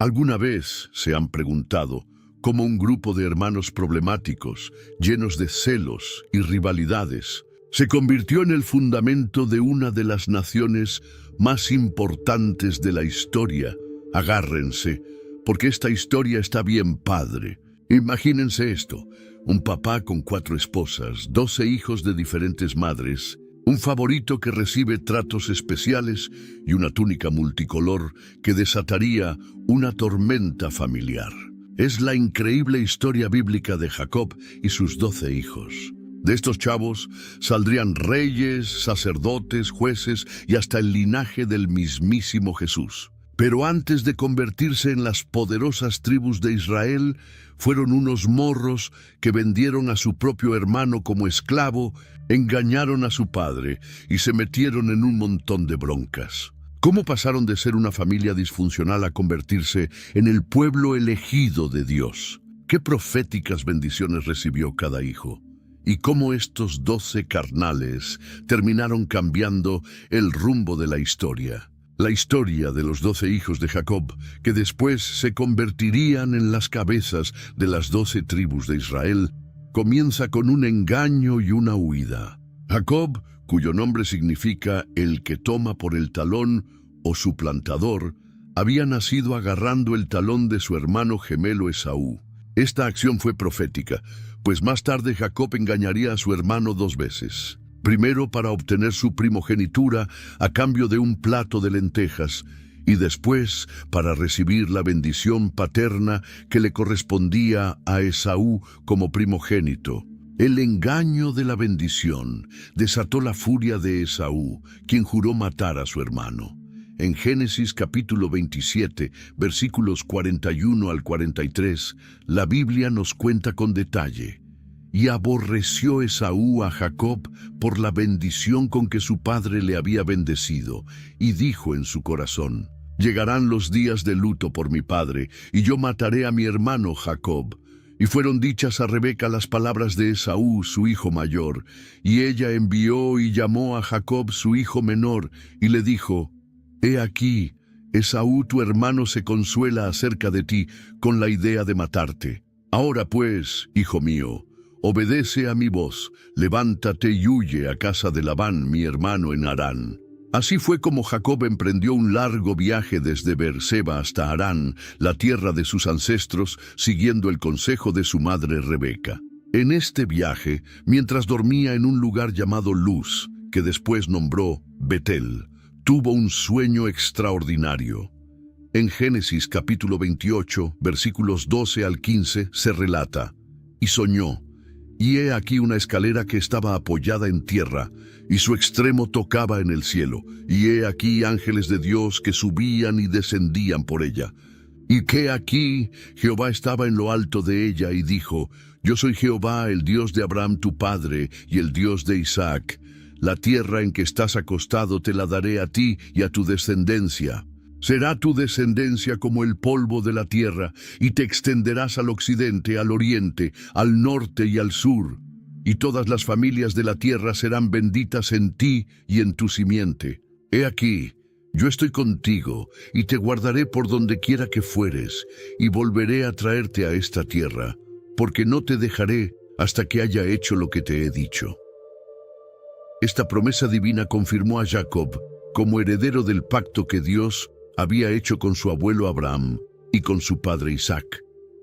¿Alguna vez se han preguntado cómo un grupo de hermanos problemáticos, llenos de celos y rivalidades, se convirtió en el fundamento de una de las naciones más importantes de la historia? Agárrense, porque esta historia está bien padre. Imagínense esto: un papá con 4 esposas, 12 hijos de diferentes madres, un favorito que recibe tratos especiales y una túnica multicolor que desataría una tormenta familiar. Es la increíble historia bíblica de Jacob y sus 12 hijos. De estos chavos saldrían reyes, sacerdotes, jueces y hasta el linaje del mismísimo Jesús. Pero antes de convertirse en las poderosas tribus de Israel, fueron unos morros que vendieron a su propio hermano como esclavo, engañaron a su padre y se metieron en un montón de broncas. ¿Cómo pasaron de ser una familia disfuncional a convertirse en el pueblo elegido de Dios? ¿Qué proféticas bendiciones recibió cada hijo? ¿Y cómo estos 12 carnales terminaron cambiando el rumbo de la historia? La historia de los 12 hijos de Jacob, que después se convertirían en las cabezas de las 12 tribus de Israel, comienza con un engaño y una huida. Jacob, cuyo nombre significa el que toma por el talón o suplantador, había nacido agarrando el talón de su hermano gemelo Esaú. Esta acción fue profética, pues más tarde Jacob engañaría a su hermano 2 veces. Primero para obtener su primogenitura a cambio de un plato de lentejas, y después para recibir la bendición paterna que le correspondía a Esaú como primogénito. El engaño de la bendición desató la furia de Esaú, quien juró matar a su hermano. En Génesis capítulo 27, versículos 41 al 43, la Biblia nos cuenta con detalle: y aborreció Esaú a Jacob por la bendición con que su padre le había bendecido, y dijo en su corazón: llegarán los días de luto por mi padre, y yo mataré a mi hermano Jacob. Y fueron dichas a Rebeca las palabras de Esaú, su hijo mayor, y ella envió y llamó a Jacob su hijo menor, y le dijo: he aquí, Esaú tu hermano se consuela acerca de ti con la idea de matarte. Ahora pues, hijo mío, obedece a mi voz, levántate y huye a casa de Labán, mi hermano, en Harán. Así fue como Jacob emprendió un largo viaje desde Beerseba hasta Harán, la tierra de sus ancestros, siguiendo el consejo de su madre Rebeca. En este viaje, mientras dormía en un lugar llamado Luz, que después nombró Betel, tuvo un sueño extraordinario. En Génesis capítulo 28, versículos 12 al 15, se relata: y soñó, y he aquí una escalera que estaba apoyada en tierra, y su extremo tocaba en el cielo, y he aquí ángeles de Dios que subían y descendían por ella. Y que aquí Jehová estaba en lo alto de ella, y dijo: yo soy Jehová, el Dios de Abraham tu padre, y el Dios de Isaac. La tierra en que estás acostado te la daré a ti y a tu descendencia. Será tu descendencia como el polvo de la tierra, y te extenderás al occidente, al oriente, al norte y al sur. Y todas las familias de la tierra serán benditas en ti y en tu simiente. He aquí, yo estoy contigo, y te guardaré por donde quiera que fueres, y volveré a traerte a esta tierra, porque no te dejaré hasta que haya hecho lo que te he dicho. Esta promesa divina confirmó a Jacob como heredero del pacto que Dios había hecho con su abuelo Abraham y con su padre Isaac.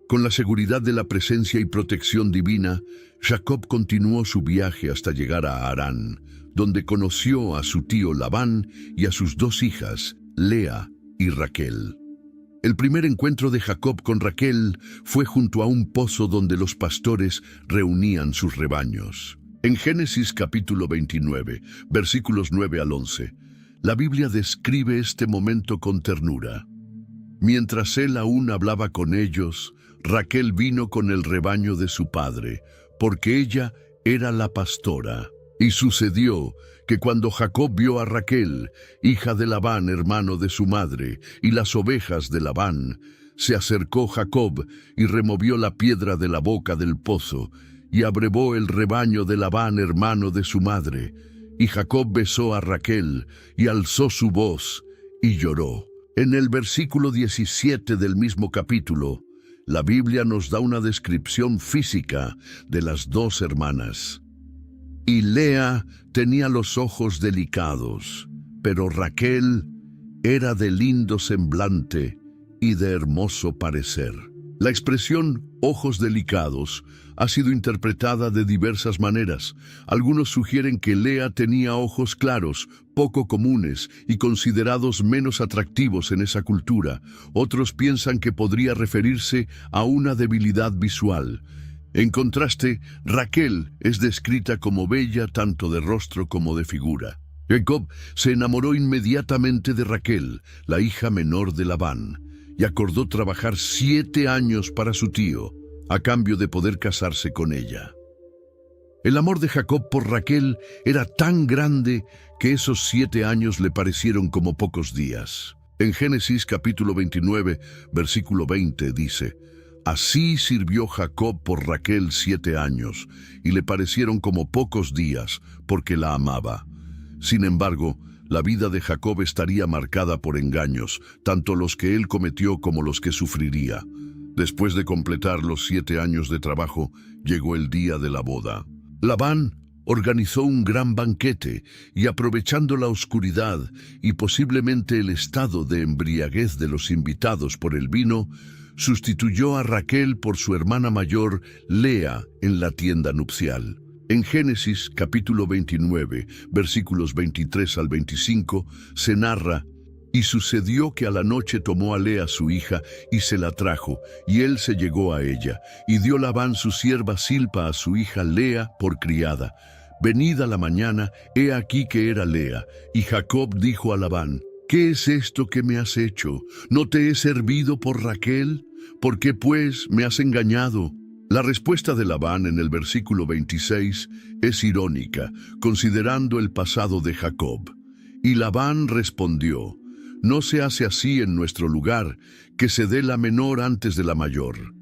Con la seguridad de la presencia y protección divina, Jacob continuó su viaje hasta llegar a Harán, donde conoció a su tío Labán y a sus 2 hijas, Lea y Raquel. El primer encuentro de Jacob con Raquel fue junto a un pozo donde los pastores reunían sus rebaños. En Génesis capítulo 29, versículos 9 al 11, la Biblia describe este momento con ternura. Mientras él aún hablaba con ellos, Raquel vino con el rebaño de su padre, porque ella era la pastora. Y sucedió que cuando Jacob vio a Raquel, hija de Labán, hermano de su madre, y las ovejas de Labán, se acercó Jacob y removió la piedra de la boca del pozo, y abrevó el rebaño de Labán, hermano de su madre. Y Jacob besó a Raquel, y alzó su voz, y lloró. En el versículo 17 del mismo capítulo, la Biblia nos da una descripción física de las dos hermanas. Y Lea tenía los ojos delicados, pero Raquel era de lindo semblante y de hermoso parecer. La expresión ojos delicados ha sido interpretada de diversas maneras. Algunos sugieren que Lea tenía ojos claros, poco comunes y considerados menos atractivos en esa cultura. Otros piensan que podría referirse a una debilidad visual. En contraste, Raquel es descrita como bella tanto de rostro como de figura. Jacob se enamoró inmediatamente de Raquel, la hija menor de Labán, y acordó trabajar 7 años para su tío, a cambio de poder casarse con ella. El amor de Jacob por Raquel era tan grande que esos 7 años le parecieron como pocos días. En Génesis capítulo 29, versículo 20 dice: Así sirvió Jacob por Raquel 7 años, y le parecieron como pocos días, porque la amaba. Sin embargo, la vida de Jacob estaría marcada por engaños, tanto los que él cometió como los que sufriría. Después de completar los 7 años de trabajo, llegó el día de la boda. Labán organizó un gran banquete y, aprovechando la oscuridad y posiblemente el estado de embriaguez de los invitados por el vino, sustituyó a Raquel por su hermana mayor, Lea, en la tienda nupcial. En Génesis capítulo 29, versículos 23 al 25, se narra: Y sucedió que a la noche tomó a Lea su hija y se la trajo, y él se llegó a ella, y dio Labán su sierva Silpa a su hija Lea por criada. Venida la mañana, he aquí que era Lea, y Jacob dijo a Labán: ¿Qué es esto que me has hecho? ¿No te he servido por Raquel? ¿Por qué pues me has engañado? La respuesta de Labán en el versículo 26 es irónica, considerando el pasado de Jacob. Y Labán respondió: No se hace así en nuestro lugar, que se dé la menor antes de la mayor.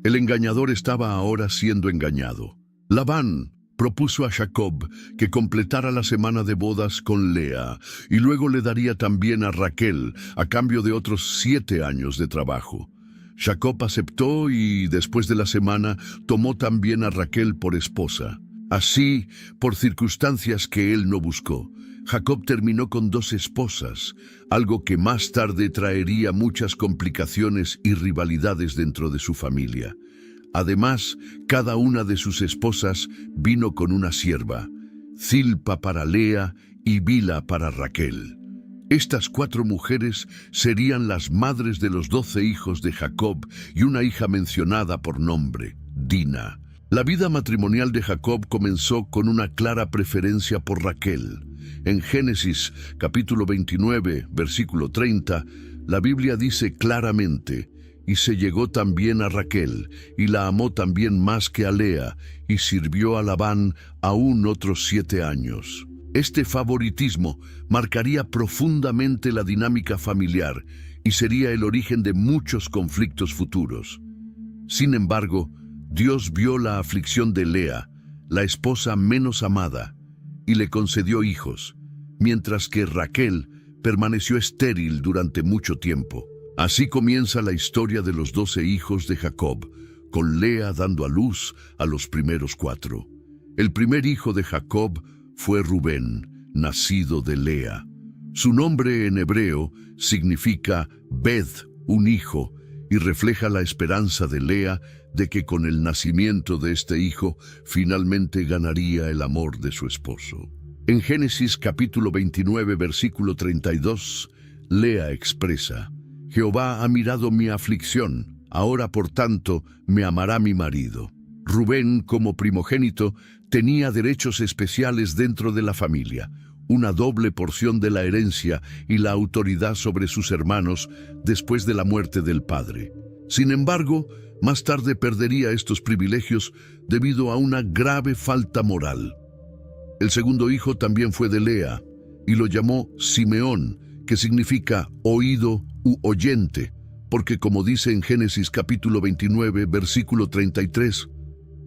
El engañador estaba ahora siendo engañado. Labán propuso a Jacob que completara la semana de bodas con Lea, y luego le daría también a Raquel, a cambio de otros 7 años de trabajo. Jacob aceptó y, después de la semana, tomó también a Raquel por esposa. Así, por circunstancias que él no buscó, Jacob terminó con 2 esposas, algo que más tarde traería muchas complicaciones y rivalidades dentro de su familia. Además, cada una de sus esposas vino con una sierva, Zilpa para Lea y Bila para Raquel. Estas 4 mujeres serían las madres de los 12 hijos de Jacob y una hija mencionada por nombre, Dina. La vida matrimonial de Jacob comenzó con una clara preferencia por Raquel. En Génesis capítulo 29, versículo 30, la Biblia dice claramente: Y se llegó también a Raquel, y la amó también más que a Lea, y sirvió a Labán aún otros 7 años. Este favoritismo marcaría profundamente la dinámica familiar y sería el origen de muchos conflictos futuros. Sin embargo, Dios vio la aflicción de Lea, la esposa menos amada, y le concedió hijos, mientras que Raquel permaneció estéril durante mucho tiempo. Así comienza la historia de los 12 hijos de Jacob, con Lea dando a luz a los primeros 4. El primer hijo de Jacob fue Rubén, nacido de Lea. Su nombre en hebreo significa Beth, un hijo, y refleja la esperanza de Lea de que con el nacimiento de este hijo finalmente ganaría el amor de su esposo. En Génesis capítulo 29, versículo 32, Lea expresa: Jehová ha mirado mi aflicción, ahora por tanto me amará mi marido. Rubén, como primogénito, tenía derechos especiales dentro de la familia, una doble porción de la herencia y la autoridad sobre sus hermanos después de la muerte del padre. Sin embargo, más tarde perdería estos privilegios debido a una grave falta moral. El segundo hijo también fue de Lea, y lo llamó Simeón, que significa oído u oyente, porque como dice en Génesis capítulo 29, versículo 33,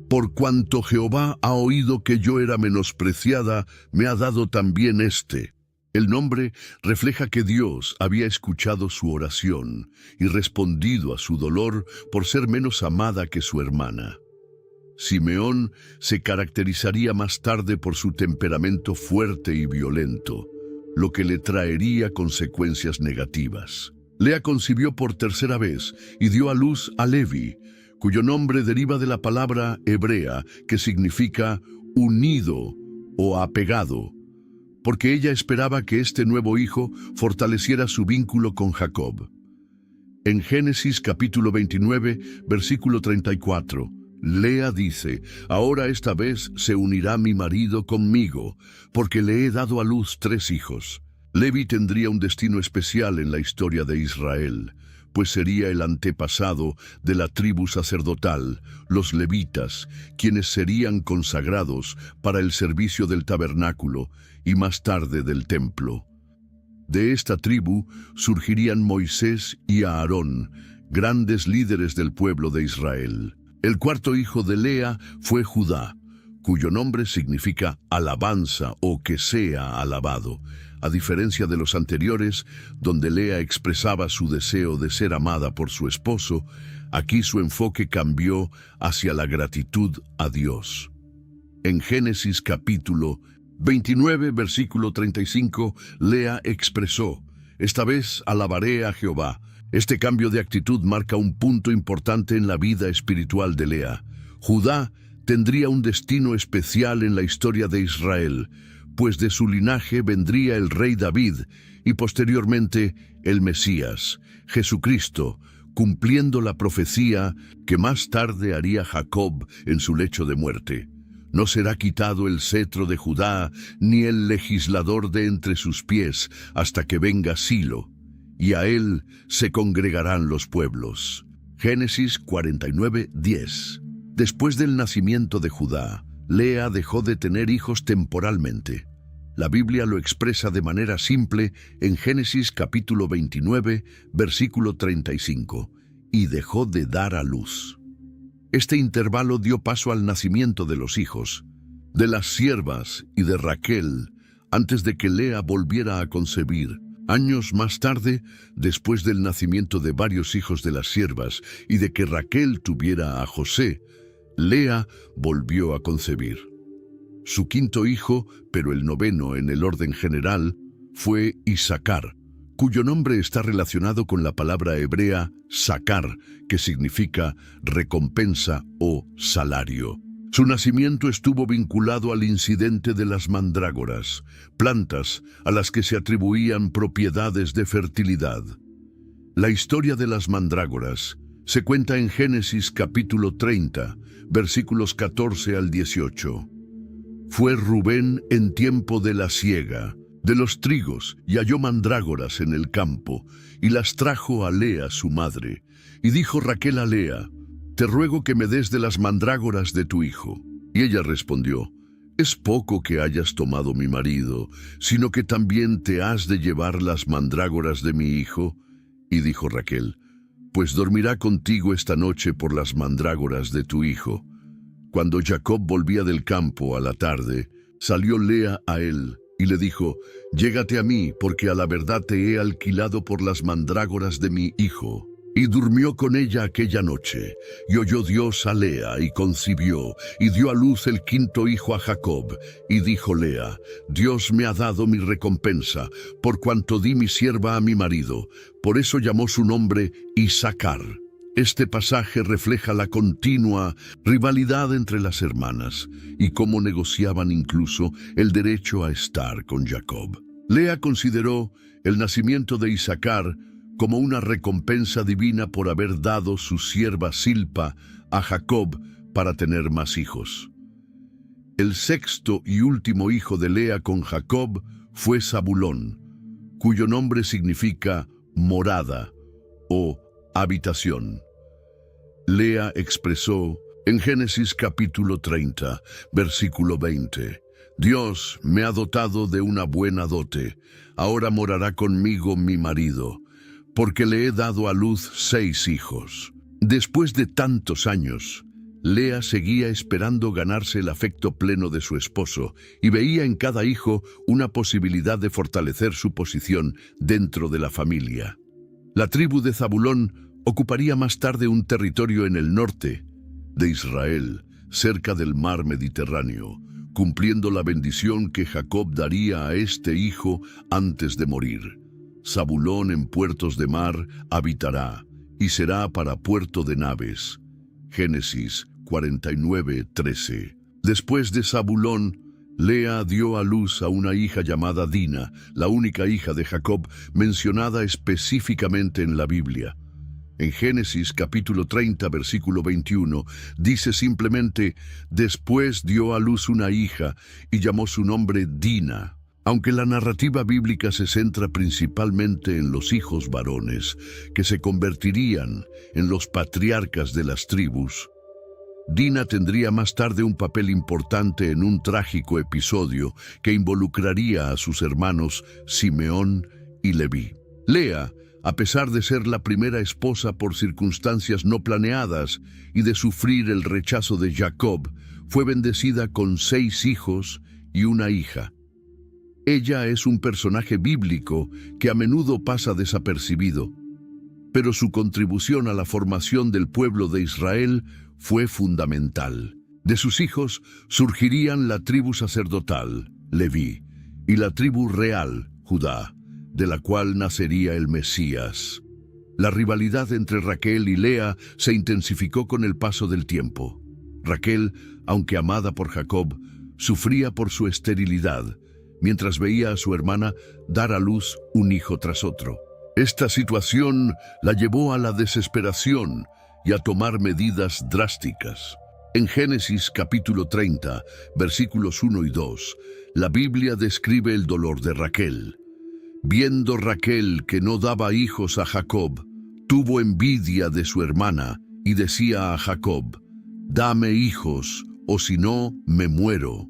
por cuanto Jehová ha oído que yo era menospreciada, me ha dado también este. El nombre refleja que Dios había escuchado su oración y respondido a su dolor por ser menos amada que su hermana. Simeón se caracterizaría más tarde por su temperamento fuerte y violento, lo que le traería consecuencias negativas. Lea concibió por tercera vez y dio a luz a Levi, cuyo nombre deriva de la palabra hebrea que significa unido o apegado, porque ella esperaba que este nuevo hijo fortaleciera su vínculo con Jacob. En Génesis capítulo 29, versículo 34, Lea dice: «Ahora esta vez se unirá mi marido conmigo, porque le he dado a luz 3 hijos». Levi tendría un destino especial en la historia de Israel, pues sería el antepasado de la tribu sacerdotal, los levitas, quienes serían consagrados para el servicio del tabernáculo y más tarde del templo. De esta tribu surgirían Moisés y Aarón, grandes líderes del pueblo de Israel. El cuarto hijo de Lea fue Judá, cuyo nombre significa alabanza o que sea alabado. A diferencia de los anteriores, donde Lea expresaba su deseo de ser amada por su esposo, aquí su enfoque cambió hacia la gratitud a Dios. En Génesis capítulo 29, versículo 35, Lea expresó: «Esta vez alabaré a Jehová». Este cambio de actitud marca un punto importante en la vida espiritual de Lea. Judá tendría un destino especial en la historia de Israel, pues de su linaje vendría el rey David y posteriormente el Mesías, Jesucristo, cumpliendo la profecía que más tarde haría Jacob en su lecho de muerte. No será quitado el cetro de Judá, ni el legislador de entre sus pies, hasta que venga Silo, y a él se congregarán los pueblos. Génesis 49, 10. Después del nacimiento de Judá, Lea dejó de tener hijos temporalmente. La Biblia lo expresa de manera simple en Génesis capítulo 29, versículo 35, y dejó de dar a luz. Este intervalo dio paso al nacimiento de los hijos, de las siervas y de Raquel, antes de que Lea volviera a concebir. Años más tarde, después del nacimiento de varios hijos de las siervas y de que Raquel tuviera a José, Lea volvió a concebir. Su quinto hijo, pero el noveno en el orden general, fue Isacar, cuyo nombre está relacionado con la palabra hebrea sacar, que significa recompensa o salario. Su nacimiento estuvo vinculado al incidente de las mandrágoras, plantas a las que se atribuían propiedades de fertilidad. La historia de las mandrágoras se cuenta en Génesis capítulo 30, versículos 14 al 18. Fue Rubén en tiempo de la siega de los trigos y halló mandrágoras en el campo, y las trajo a Lea su madre. Y dijo Raquel a Lea: «Te ruego que me des de las mandrágoras de tu hijo». Y ella respondió: «Es poco que hayas tomado mi marido, sino que también te has de llevar las mandrágoras de mi hijo». Y dijo Raquel: «Pues dormirá contigo esta noche por las mandrágoras de tu hijo». Cuando Jacob volvía del campo a la tarde, salió Lea a él y le dijo: «Llégate a mí, porque a la verdad te he alquilado por las mandrágoras de mi hijo». Y durmió con ella aquella noche, y oyó Dios a Lea, y concibió, y dio a luz el quinto hijo a Jacob. Y dijo Lea: «Dios me ha dado mi recompensa, por cuanto di mi sierva a mi marido». Por eso llamó su nombre Isacar. Este pasaje refleja la continua rivalidad entre las hermanas, y cómo negociaban incluso el derecho a estar con Jacob. Lea consideró el nacimiento de Isacar como una recompensa divina por haber dado su sierva Silpa a Jacob para tener más hijos. El sexto y último hijo de Lea con Jacob fue Zabulón, cuyo nombre significa morada o habitación. Lea expresó en Génesis capítulo 30, versículo 20, «Dios me ha dotado de una buena dote, ahora morará conmigo mi marido, porque le he dado a luz 6 hijos». Después de tantos años, Lea seguía esperando ganarse el afecto pleno de su esposo y veía en cada hijo una posibilidad de fortalecer su posición dentro de la familia. La tribu de Zabulón ocuparía más tarde un territorio en el norte de Israel, cerca del mar Mediterráneo, cumpliendo la bendición que Jacob daría a este hijo antes de morir. Zabulón en puertos de mar habitará y será para puerto de naves. Génesis 49:13. Después de Zabulón, Lea dio a luz a una hija llamada Dina, la única hija de Jacob mencionada específicamente en la Biblia. En Génesis capítulo 30, versículo 21, dice simplemente: después dio a luz una hija y llamó su nombre Dina. Aunque la narrativa bíblica se centra principalmente en los hijos varones, que se convertirían en los patriarcas de las tribus, Dina tendría más tarde un papel importante en un trágico episodio que involucraría a sus hermanos Simeón y Leví. Lea, a pesar de ser la primera esposa por circunstancias no planeadas y de sufrir el rechazo de Jacob, fue bendecida con 6 hijos y una hija. Ella es un personaje bíblico que a menudo pasa desapercibido, pero su contribución a la formación del pueblo de Israel fue fundamental. De sus hijos surgirían la tribu sacerdotal, Leví, y la tribu real, Judá, de la cual nacería el Mesías. La rivalidad entre Raquel y Lea se intensificó con el paso del tiempo. Raquel, aunque amada por Jacob, sufría por su esterilidad, mientras veía a su hermana dar a luz un hijo tras otro. Esta situación la llevó a la desesperación y a tomar medidas drásticas. En Génesis capítulo 30, versículos 1 y 2, la Biblia describe el dolor de Raquel. Viendo Raquel que no daba hijos a Jacob, tuvo envidia de su hermana y decía a Jacob: dame hijos, o si no, me muero.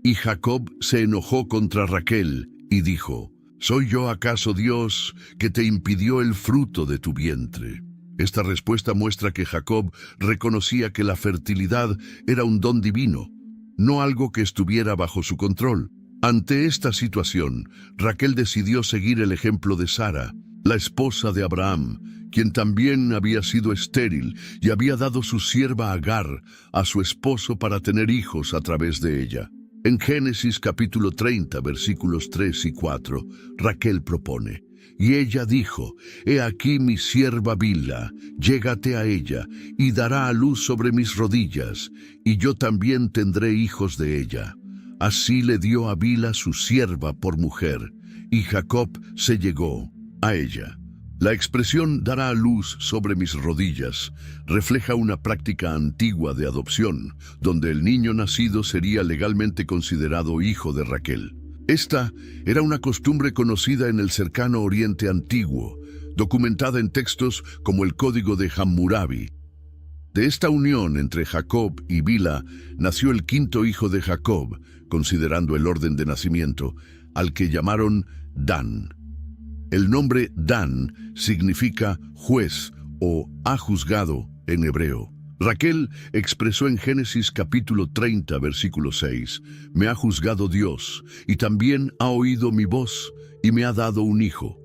Y Jacob se enojó contra Raquel y dijo: ¿soy yo acaso Dios que te impidió el fruto de tu vientre? Esta respuesta muestra que Jacob reconocía que la fertilidad era un don divino, no algo que estuviera bajo su control. Ante esta situación, Raquel decidió seguir el ejemplo de Sara, la esposa de Abraham, quien también había sido estéril y había dado su sierva Agar a su esposo para tener hijos a través de ella. En Génesis capítulo 30, versículos 3 y 4, Raquel propone: y ella dijo: he aquí mi sierva Bilha, llégate a ella, y dará a luz sobre mis rodillas, y yo también tendré hijos de ella. Así le dio a Bilha su sierva por mujer, y Jacob se llegó a ella. La expresión dará a luz sobre mis rodillas refleja una práctica antigua de adopción, donde el niño nacido sería legalmente considerado hijo de Raquel. Esta era una costumbre conocida en el cercano Oriente Antiguo, documentada en textos como el Código de Hammurabi. De esta unión entre Jacob y Bilha nació el 5º hijo de Jacob, considerando el orden de nacimiento, al que llamaron Dan. El nombre Dan significa juez o ha juzgado en hebreo. Raquel expresó en Génesis capítulo 30, versículo 6, me ha juzgado Dios, y también ha oído mi voz, y me ha dado un hijo.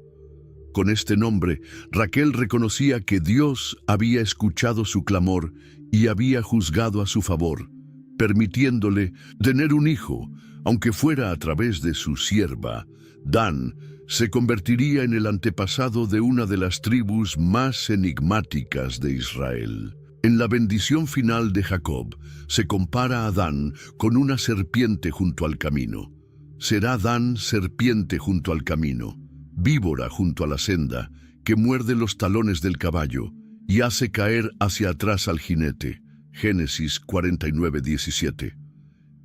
Con este nombre, Raquel reconocía que Dios había escuchado su clamor y había juzgado a su favor, permitiéndole tener un hijo, aunque fuera a través de su sierva. Dan se convertiría en el antepasado de una de las tribus más enigmáticas de Israel. En la bendición final de Jacob, se compara a Dan con una serpiente junto al camino. Será Dan serpiente junto al camino, víbora junto a la senda, que muerde los talones del caballo y hace caer hacia atrás al jinete. Génesis 49:17.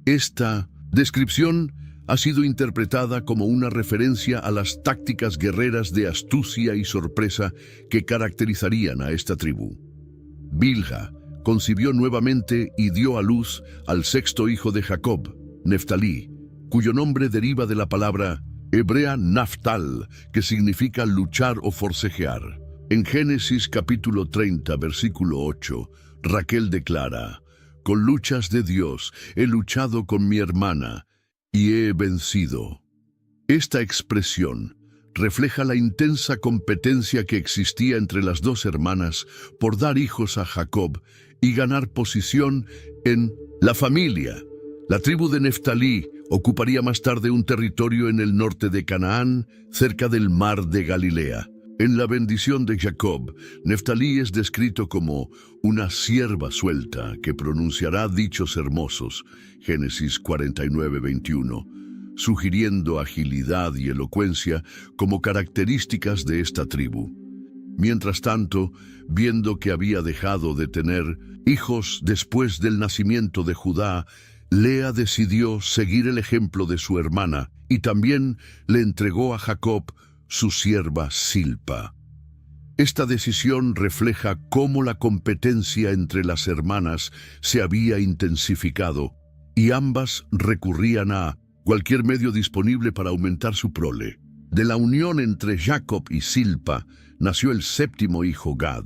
Esta descripción ha sido interpretada como una referencia a las tácticas guerreras de astucia y sorpresa que caracterizarían a esta tribu. Bilha concibió nuevamente y dio a luz al 6º hijo de Jacob, Neftalí, cuyo nombre deriva de la palabra hebrea naftal, que significa luchar o forcejear. En Génesis capítulo 30, versículo 8, Raquel declara: Con luchas de Dios he luchado con mi hermana y he vencido. Esta expresión refleja la intensa competencia que existía entre las dos hermanas por dar hijos a Jacob y ganar posición en la familia. La tribu de Neftalí ocuparía más tarde un territorio en el norte de Canaán, cerca del mar de Galilea. En la bendición de Jacob, Neftalí es descrito como una sierva suelta que pronunciará dichos hermosos, Génesis 49:21, sugiriendo agilidad y elocuencia como características de esta tribu. Mientras tanto, viendo que había dejado de tener hijos después del nacimiento de Judá, Lea decidió seguir el ejemplo de su hermana y también le entregó a Jacob su sierva Silpa. Esta decisión refleja cómo la competencia entre las hermanas se había intensificado y ambas recurrían a cualquier medio disponible para aumentar su prole. De la unión entre Jacob y Silpa nació el séptimo hijo Gad,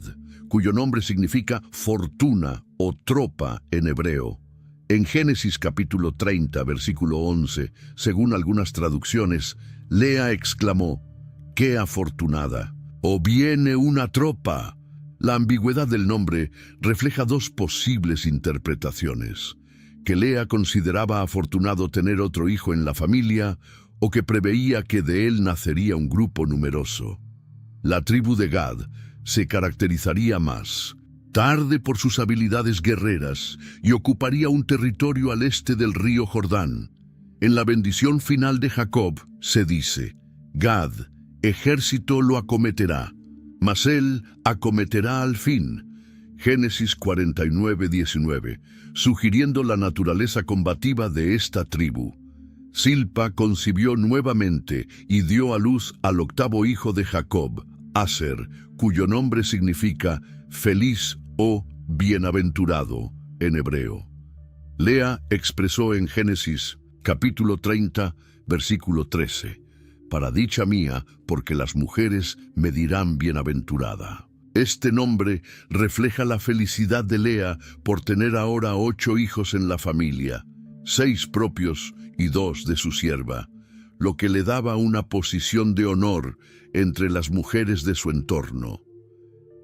cuyo nombre significa fortuna o tropa en hebreo. En Génesis capítulo 30, versículo 11, según algunas traducciones, Lea exclamó: ¡qué afortunada! ¡O viene una tropa! La ambigüedad del nombre refleja dos posibles interpretaciones: que Lea consideraba afortunado tener otro hijo en la familia, o que preveía que de él nacería un grupo numeroso. La tribu de Gad se caracterizaría más tarde por sus habilidades guerreras y ocuparía un territorio al este del río Jordán. En la bendición final de Jacob se dice: Gad, ejército lo acometerá, mas él acometerá al fin. Génesis 49:19, sugiriendo la naturaleza combativa de esta tribu. Silpa concibió nuevamente y dio a luz al octavo hijo de Jacob, Aser, cuyo nombre significa feliz o bienaventurado en hebreo. Lea expresó en Génesis capítulo 30, versículo 13, para dicha mía, porque las mujeres me dirán bienaventurada. Este nombre refleja la felicidad de Lea por tener ahora 8 hijos en la familia, 6 propios y 2 de su sierva, lo que le daba una posición de honor entre las mujeres de su entorno.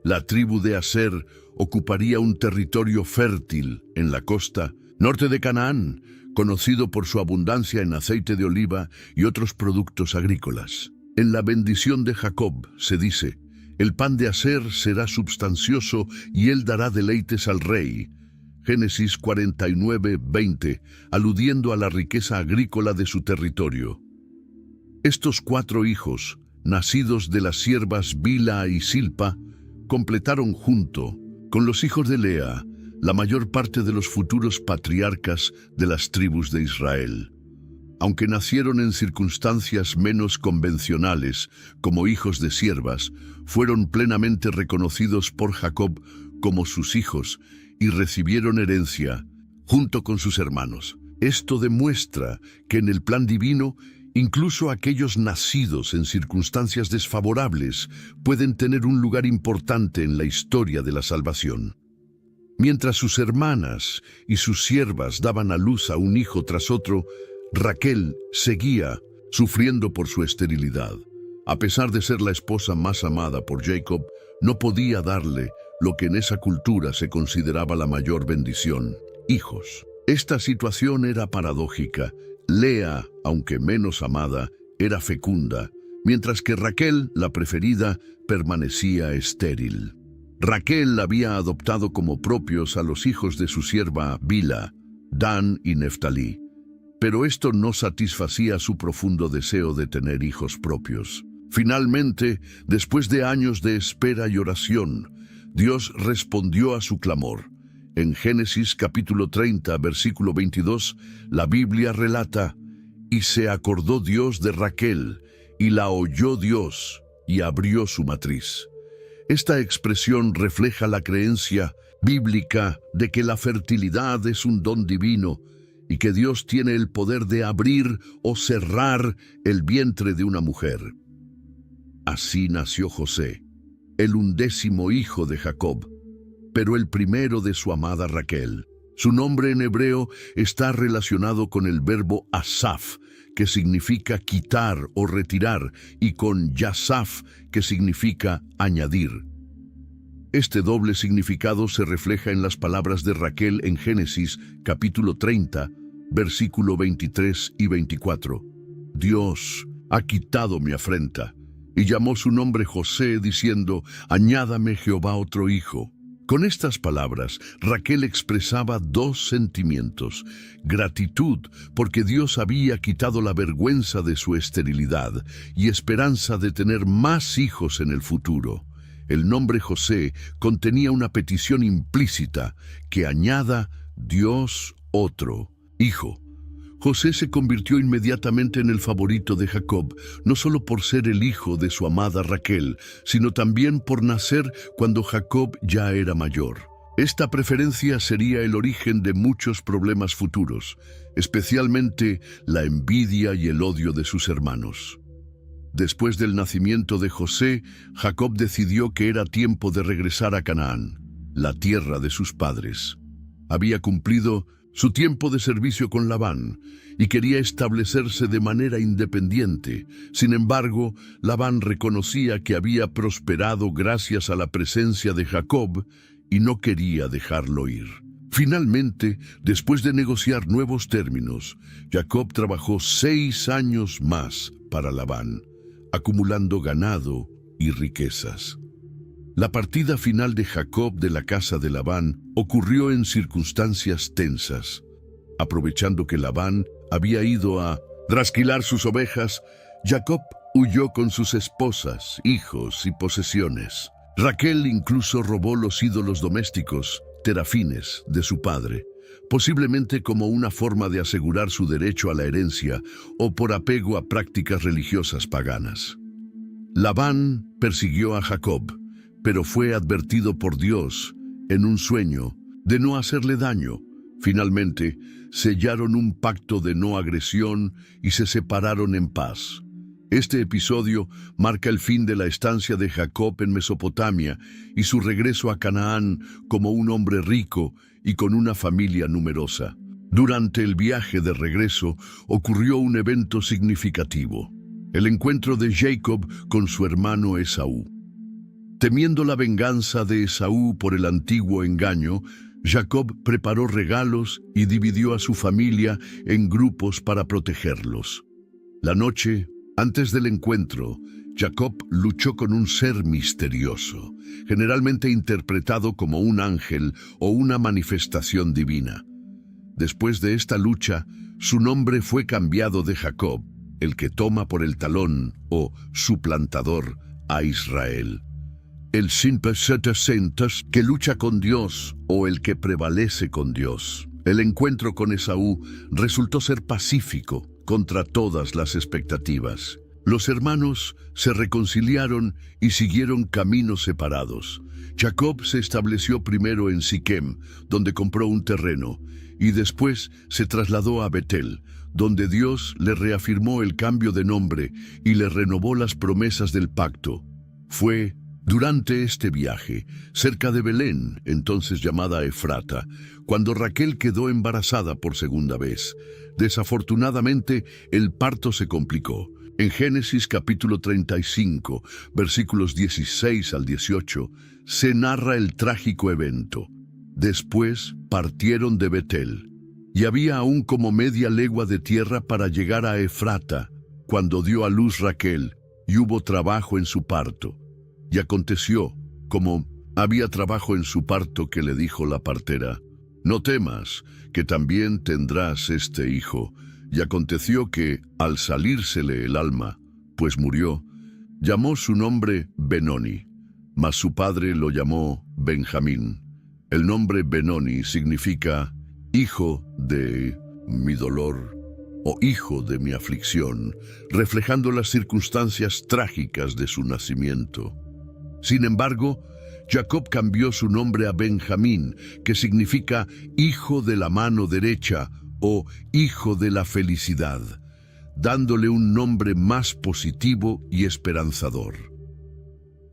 La tribu de Aser ocuparía un territorio fértil en la costa norte de Canaán, conocido por su abundancia en aceite de oliva y otros productos agrícolas. En la bendición de Jacob se dice: el pan de Aser será substancioso y él dará deleites al rey. Génesis 49:20, aludiendo a la riqueza agrícola de su territorio. Estos 4 hijos, nacidos de las siervas Bilha y Silpa, completaron junto con los hijos de Lea la mayor parte de los futuros patriarcas de las tribus de Israel. Aunque nacieron en circunstancias menos convencionales, como hijos de siervas, fueron plenamente reconocidos por Jacob como sus hijos y recibieron herencia junto con sus hermanos. Esto demuestra que en el plan divino, incluso aquellos nacidos en circunstancias desfavorables pueden tener un lugar importante en la historia de la salvación. Mientras sus hermanas y sus siervas daban a luz a un hijo tras otro, Raquel seguía sufriendo por su esterilidad. A pesar de ser la esposa más amada por Jacob, no podía darle lo que en esa cultura se consideraba la mayor bendición: hijos. Esta situación era paradójica. Lea, aunque menos amada, era fecunda, mientras que Raquel, la preferida, permanecía estéril. Raquel había adoptado como propios a los hijos de su sierva Bilha, Dan y Neftalí, pero esto no satisfacía su profundo deseo de tener hijos propios. Finalmente, después de años de espera y oración, Dios respondió a su clamor. En Génesis capítulo 30, versículo 22, la Biblia relata: y se acordó Dios de Raquel, y la oyó Dios, y abrió su matriz. Esta expresión refleja la creencia bíblica de que la fertilidad es un don divino y que Dios tiene el poder de abrir o cerrar el vientre de una mujer. Así nació José, el 11º hijo de Jacob, pero el primero de su amada Raquel. Su nombre en hebreo está relacionado con el verbo asaf, que significa quitar o retirar, y con yasaf, que significa añadir. Este doble significado se refleja en las palabras de Raquel en Génesis, capítulo 30, versículo 23 y 24. Dios ha quitado mi afrenta, y llamó su nombre José, diciendo, añádame Jehová otro hijo. Con estas palabras, Raquel expresaba dos sentimientos: gratitud porque Dios había quitado la vergüenza de su esterilidad y esperanza de tener más hijos en el futuro. El nombre José contenía una petición implícita: que añada Dios otro hijo. José se convirtió inmediatamente en el favorito de Jacob, no solo por ser el hijo de su amada Raquel, sino también por nacer cuando Jacob ya era mayor. Esta preferencia sería el origen de muchos problemas futuros, especialmente la envidia y el odio de sus hermanos. Después del nacimiento de José, Jacob decidió que era tiempo de regresar a Canaán, la tierra de sus padres. Había cumplido su tiempo de servicio con Labán y quería establecerse de manera independiente. Sin embargo, Labán reconocía que había prosperado gracias a la presencia de Jacob y no quería dejarlo ir. Finalmente, después de negociar nuevos términos, Jacob trabajó 6 años más para Labán, acumulando ganado y riquezas. La partida final de Jacob de la casa de Labán ocurrió en circunstancias tensas. Aprovechando que Labán había ido a trasquilar sus ovejas, Jacob huyó con sus esposas, hijos y posesiones. Raquel incluso robó los ídolos domésticos, terafines, de su padre, posiblemente como una forma de asegurar su derecho a la herencia o por apego a prácticas religiosas paganas. Labán persiguió a Jacob, pero fue advertido por Dios, en un sueño, de no hacerle daño. Finalmente, sellaron un pacto de no agresión y se separaron en paz. Este episodio marca el fin de la estancia de Jacob en Mesopotamia y su regreso a Canaán como un hombre rico y con una familia numerosa. Durante el viaje de regreso ocurrió un evento significativo: el encuentro de Jacob con su hermano Esaú. Temiendo la venganza de Esaú por el antiguo engaño, Jacob preparó regalos y dividió a su familia en grupos para protegerlos. La noche antes del encuentro, Jacob luchó con un ser misterioso, generalmente interpretado como un ángel o una manifestación divina. Después de esta lucha, su nombre fue cambiado de Jacob, el que toma por el talón, o suplantador, a Israel. El simplecentas que lucha con Dios o el que prevalece con Dios. El encuentro con Esaú resultó ser pacífico contra todas las expectativas. Los hermanos se reconciliaron y siguieron caminos separados. Jacob se estableció primero en Siquem, donde compró un terreno, y después se trasladó a Betel, donde Dios le reafirmó el cambio de nombre y le renovó las promesas del pacto. Fue durante este viaje, cerca de Belén, entonces llamada Efrata, cuando Raquel quedó embarazada por segunda vez. Desafortunadamente, el parto se complicó. En Génesis capítulo 35, versículos 16 al 18, se narra el trágico evento. Después partieron de Betel, y había aún como media legua de tierra para llegar a Efrata, cuando dio a luz Raquel, y hubo trabajo en su parto. Y aconteció, como había trabajo en su parto, que le dijo la partera: no temas, que también tendrás este hijo. Y aconteció que, al salírsele el alma, pues murió, llamó su nombre Benoni, mas su padre lo llamó Benjamín. El nombre Benoni significa hijo de mi dolor o hijo de mi aflicción, reflejando las circunstancias trágicas de su nacimiento. Sin embargo, Jacob cambió su nombre a Benjamín, que significa hijo de la mano derecha o hijo de la felicidad, dándole un nombre más positivo y esperanzador.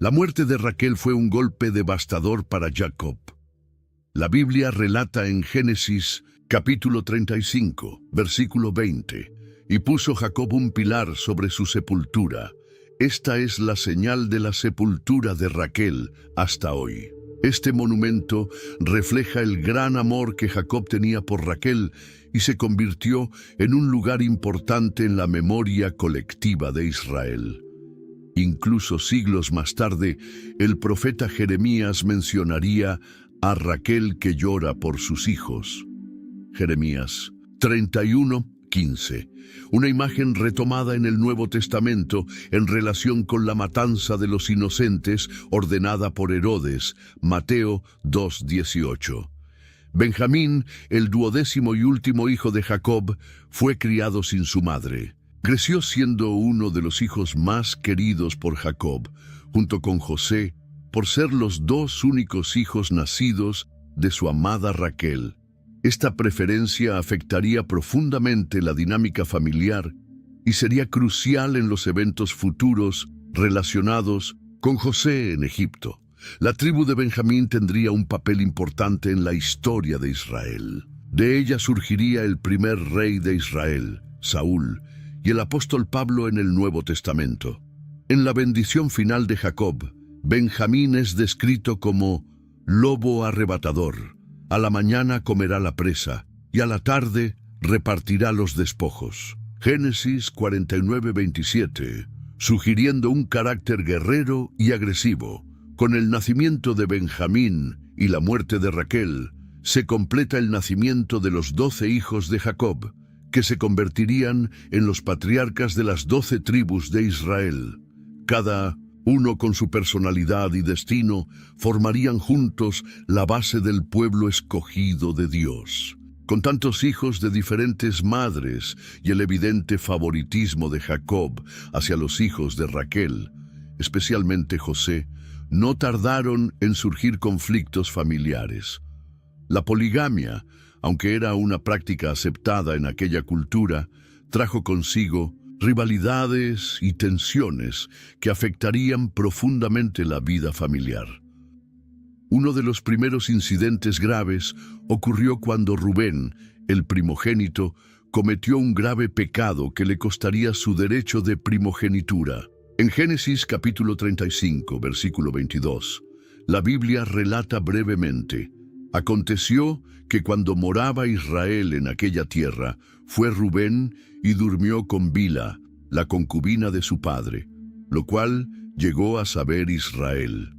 La muerte de Raquel fue un golpe devastador para Jacob. La Biblia relata en Génesis capítulo 35, versículo 20, y puso Jacob un pilar sobre su sepultura. Esta es la señal de la sepultura de Raquel hasta hoy. Este monumento refleja el gran amor que Jacob tenía por Raquel y se convirtió en un lugar importante en la memoria colectiva de Israel. Incluso siglos más tarde, el profeta Jeremías mencionaría a Raquel que llora por sus hijos. Jeremías 31:15, una imagen retomada en el Nuevo Testamento en relación con la matanza de los inocentes ordenada por Herodes, Mateo 2:18. Benjamín, el 12º y último hijo de Jacob, fue criado sin su madre. Creció siendo uno de los hijos más queridos por Jacob, junto con José, por ser los dos únicos hijos nacidos de su amada Raquel. Esta preferencia afectaría profundamente la dinámica familiar y sería crucial en los eventos futuros relacionados con José en Egipto. La tribu de Benjamín tendría un papel importante en la historia de Israel. De ella surgiría el primer rey de Israel, Saúl, y el apóstol Pablo en el Nuevo Testamento. En la bendición final de Jacob, Benjamín es descrito como lobo arrebatador. A la mañana comerá la presa, y a la tarde repartirá los despojos. Génesis 49:27, sugiriendo un carácter guerrero y agresivo. Con el nacimiento de Benjamín y la muerte de Raquel, se completa el nacimiento de los 12 hijos de Jacob, que se convertirían en los patriarcas de las 12 tribus de Israel. Cada uno con su personalidad y destino formarían juntos la base del pueblo escogido de Dios. Con tantos hijos de diferentes madres y el evidente favoritismo de Jacob hacia los hijos de Raquel, especialmente José, no tardaron en surgir conflictos familiares. La poligamia, aunque era una práctica aceptada en aquella cultura, trajo consigo rivalidades y tensiones que afectarían profundamente la vida familiar. Uno de los primeros incidentes graves ocurrió cuando Rubén, el primogénito, cometió un grave pecado que le costaría su derecho de primogenitura. En Génesis capítulo 35, versículo 22, la Biblia relata brevemente: aconteció que cuando moraba Israel en aquella tierra, fue Rubén y durmió con Bila, la concubina de su padre, lo cual llegó a saber Israel.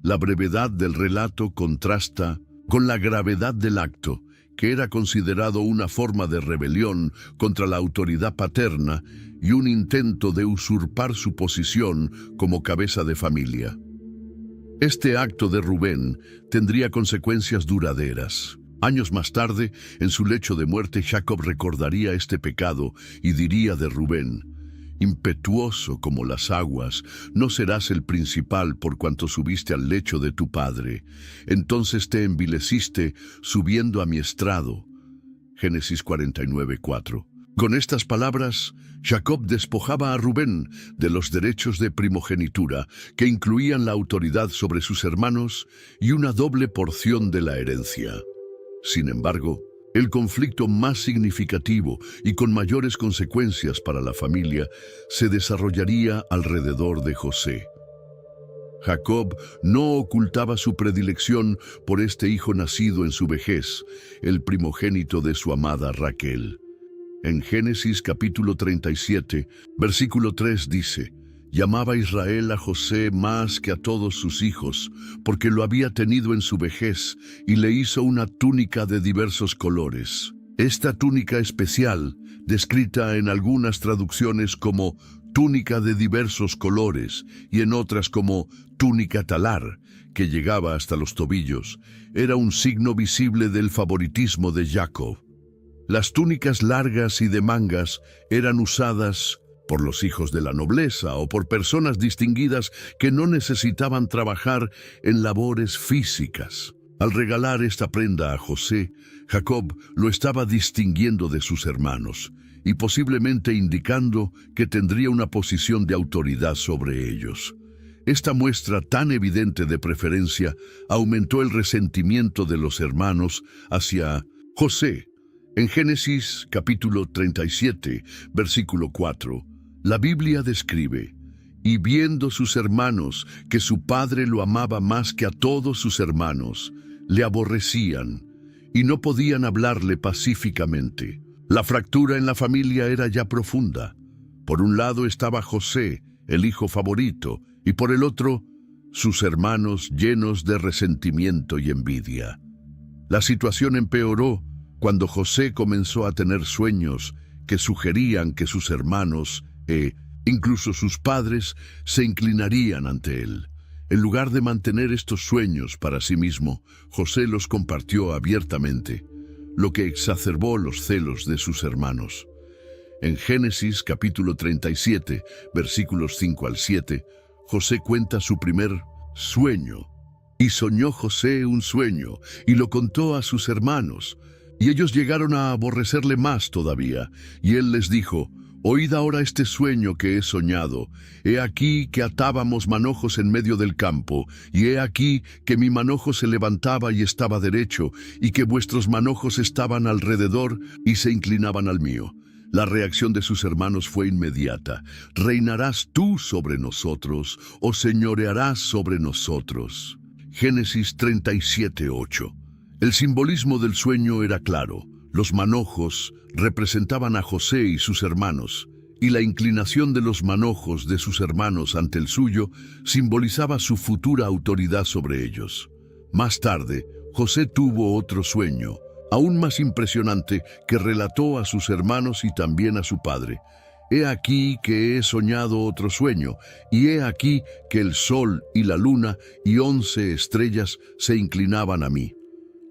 La brevedad del relato contrasta con la gravedad del acto, que era considerado una forma de rebelión contra la autoridad paterna y un intento de usurpar su posición como cabeza de familia. Este acto de Rubén tendría consecuencias duraderas. Años más tarde, en su lecho de muerte, Jacob recordaría este pecado y diría de Rubén: impetuoso como las aguas, no serás el principal por cuanto subiste al lecho de tu padre. Entonces te envileciste subiendo a mi estrado. Génesis 49:4. Con estas palabras, Jacob despojaba a Rubén de los derechos de primogenitura, que incluían la autoridad sobre sus hermanos y una doble porción de la herencia. Sin embargo, el conflicto más significativo y con mayores consecuencias para la familia se desarrollaría alrededor de José. Jacob no ocultaba su predilección por este hijo nacido en su vejez, el primogénito de su amada Raquel. En Génesis capítulo 37, versículo 3 dice: llamaba Israel a José más que a todos sus hijos, porque lo había tenido en su vejez, y le hizo una túnica de diversos colores. Esta túnica especial, descrita en algunas traducciones como túnica de diversos colores y en otras como túnica talar, que llegaba hasta los tobillos, era un signo visible del favoritismo de Jacob. Las túnicas largas y de mangas eran usadas por los hijos de la nobleza o por personas distinguidas que no necesitaban trabajar en labores físicas. Al regalar esta prenda a José, Jacob lo estaba distinguiendo de sus hermanos y posiblemente indicando que tendría una posición de autoridad sobre ellos. Esta muestra tan evidente de preferencia aumentó el resentimiento de los hermanos hacia José. En Génesis capítulo 37, versículo 4, la Biblia describe: y viendo sus hermanos que su padre lo amaba más que a todos sus hermanos, le aborrecían y no podían hablarle pacíficamente. La fractura en la familia era ya profunda. Por un lado estaba José, el hijo favorito, y por el otro, sus hermanos llenos de resentimiento y envidia. La situación empeoró cuando José comenzó a tener sueños que sugerían que sus hermanos incluso sus padres se inclinarían ante él. En lugar de mantener estos sueños para sí mismo, José los compartió abiertamente, lo que exacerbó los celos de sus hermanos. En Génesis capítulo 37, versículos 5 al 7, José cuenta su primer sueño. Y soñó José un sueño, y lo contó a sus hermanos, y ellos llegaron a aborrecerle más todavía, y él les dijo: oíd ahora este sueño que he soñado. He aquí que atábamos manojos en medio del campo, y he aquí que mi manojo se levantaba y estaba derecho, y que vuestros manojos estaban alrededor y se inclinaban al mío. La reacción de sus hermanos fue inmediata: ¿reinarás tú sobre nosotros, o señorearás sobre nosotros? Génesis 37, 8. El simbolismo del sueño era claro. Los manojos representaban a José y sus hermanos, y la inclinación de los manojos de sus hermanos ante el suyo simbolizaba su futura autoridad sobre ellos. Más tarde, José tuvo otro sueño, aún más impresionante, que relató a sus hermanos y también a su padre. He aquí que he soñado otro sueño, y he aquí que el sol y la luna y 11 estrellas se inclinaban a mí.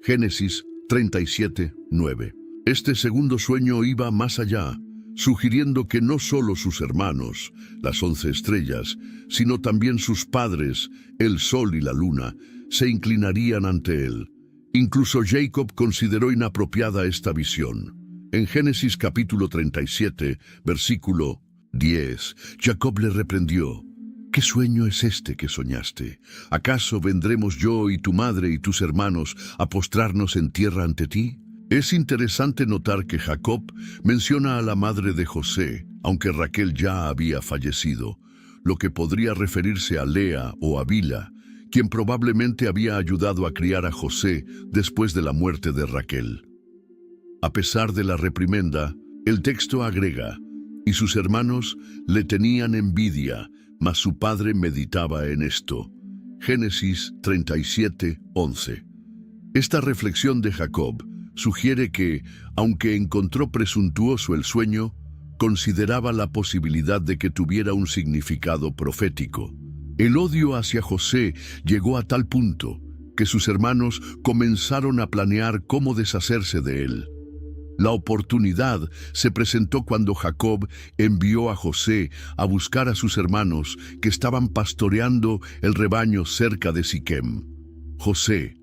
Génesis 37, 9. Este segundo sueño iba más allá, sugiriendo que no solo sus hermanos, las 11 estrellas, sino también sus padres, el sol y la luna, se inclinarían ante él. Incluso Jacob consideró inapropiada esta visión. En Génesis capítulo 37, versículo 10, Jacob le reprendió: ¿qué sueño es este que soñaste? ¿Acaso vendremos yo y tu madre y tus hermanos a postrarnos en tierra ante ti? Es interesante notar que Jacob menciona a la madre de José, aunque Raquel ya había fallecido, lo que podría referirse a Lea o a Bila, quien probablemente había ayudado a criar a José después de la muerte de Raquel. A pesar de la reprimenda, el texto agrega: y sus hermanos le tenían envidia, mas su padre meditaba en esto. Génesis 37, 11. Esta reflexión de Jacob sugiere que, aunque encontró presuntuoso el sueño, consideraba la posibilidad de que tuviera un significado profético. El odio hacia José llegó a tal punto que sus hermanos comenzaron a planear cómo deshacerse de él. La oportunidad se presentó cuando Jacob envió a José a buscar a sus hermanos que estaban pastoreando el rebaño cerca de Siquem. José,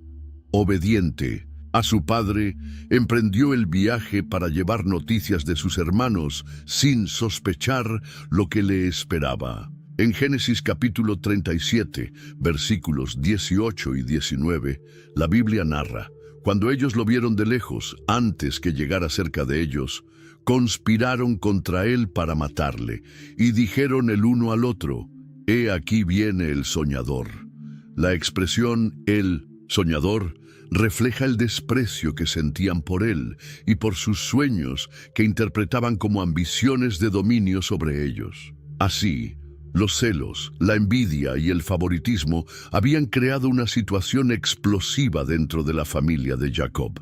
obediente a su padre, emprendió el viaje para llevar noticias de sus hermanos sin sospechar lo que le esperaba. En Génesis capítulo 37, versículos 18 y 19, la Biblia narra: cuando ellos lo vieron de lejos, antes que llegara cerca de ellos, conspiraron contra él para matarle, y dijeron el uno al otro: he aquí viene el soñador. La expresión el soñador refleja el desprecio que sentían por él y por sus sueños, que interpretaban como ambiciones de dominio sobre ellos. Así, los celos, la envidia y el favoritismo habían creado una situación explosiva dentro de la familia de Jacob.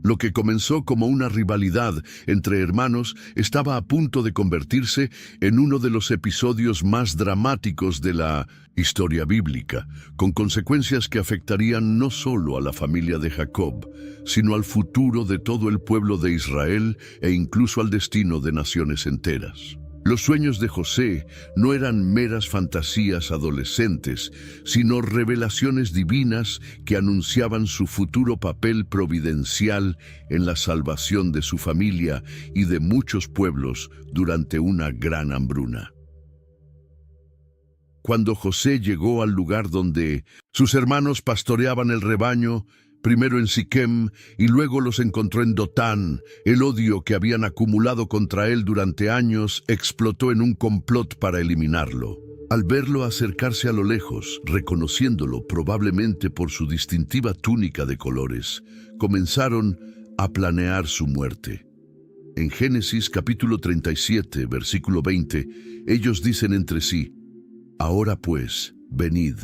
Lo que comenzó como una rivalidad entre hermanos estaba a punto de convertirse en uno de los episodios más dramáticos de la historia bíblica, con consecuencias que afectarían no solo a la familia de Jacob, sino al futuro de todo el pueblo de Israel e incluso al destino de naciones enteras. Los sueños de José no eran meras fantasías adolescentes, sino revelaciones divinas que anunciaban su futuro papel providencial en la salvación de su familia y de muchos pueblos durante una gran hambruna. cuando José llegó al lugar donde sus hermanos pastoreaban el rebaño, primero en Siquem y luego los encontró en Dotán, el odio que habían acumulado contra él durante años explotó en un complot para eliminarlo. Al verlo acercarse a lo lejos, reconociéndolo probablemente por su distintiva túnica de colores, comenzaron a planear su muerte. En Génesis capítulo 37, versículo 20, ellos dicen entre sí: «Ahora pues, venid,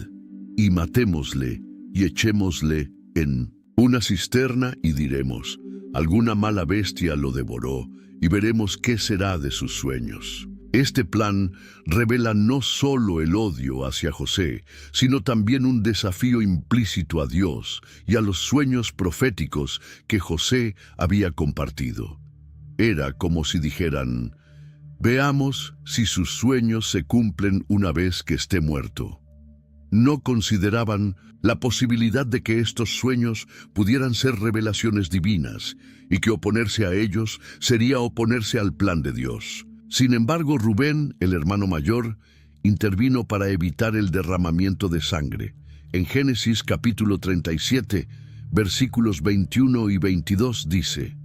y matémosle, y echémosle en una cisterna, y diremos: alguna mala bestia lo devoró, y veremos qué será de sus sueños». Este plan revela no solo el odio hacia José, sino también un desafío implícito a Dios y a los sueños proféticos que José había compartido. Era como si dijeran: «Veamos si sus sueños se cumplen una vez que esté muerto». No consideraban la posibilidad de que estos sueños pudieran ser revelaciones divinas y que oponerse a ellos sería oponerse al plan de Dios. Sin embargo, Rubén, el hermano mayor, intervino para evitar el derramamiento de sangre. En Génesis capítulo 37, versículos 21 y 22 dice: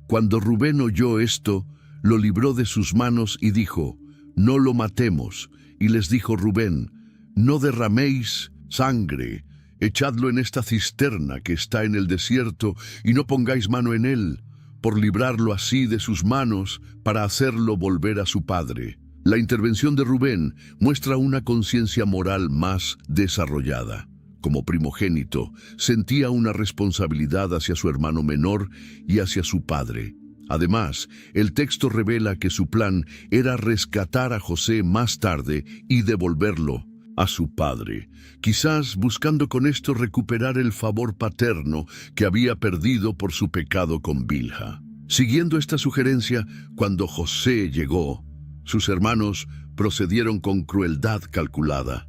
«Cuando Rubén oyó esto, lo libró de sus manos y dijo: no lo matemos. Y les dijo Rubén: no derraméis sangre, echadlo en esta cisterna que está en el desierto y no pongáis mano en él, por librarlo así de sus manos para hacerlo volver a su padre». La intervención de Rubén muestra una conciencia moral más desarrollada. Como primogénito, sentía una responsabilidad hacia su hermano menor y hacia su padre. Además, el texto revela que su plan era rescatar a José más tarde y devolverlo a su padre, quizás buscando con esto recuperar el favor paterno que había perdido por su pecado con Bilha. Siguiendo esta sugerencia, cuando José llegó, sus hermanos procedieron con crueldad calculada.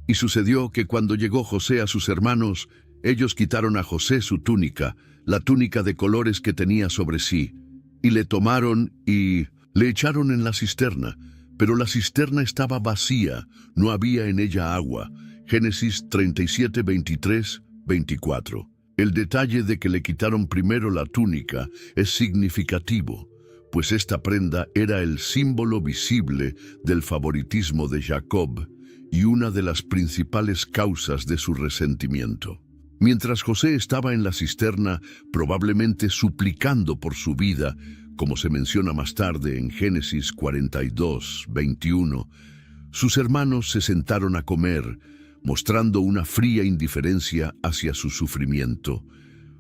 Y sucedió que cuando llegó José a sus hermanos, ellos quitaron a José su túnica, la túnica de colores que tenía sobre sí, y le tomaron y le echaron en la cisterna. Pero la cisterna estaba vacía, no había en ella agua. Génesis 37, 23, 24. El detalle de que le quitaron primero la túnica es significativo, pues esta prenda era el símbolo visible del favoritismo de Jacob y una de las principales causas de su resentimiento. Mientras José estaba en la cisterna, probablemente suplicando por su vida, como se menciona más tarde en Génesis 42, 21, sus hermanos se sentaron a comer, mostrando una fría indiferencia hacia su sufrimiento.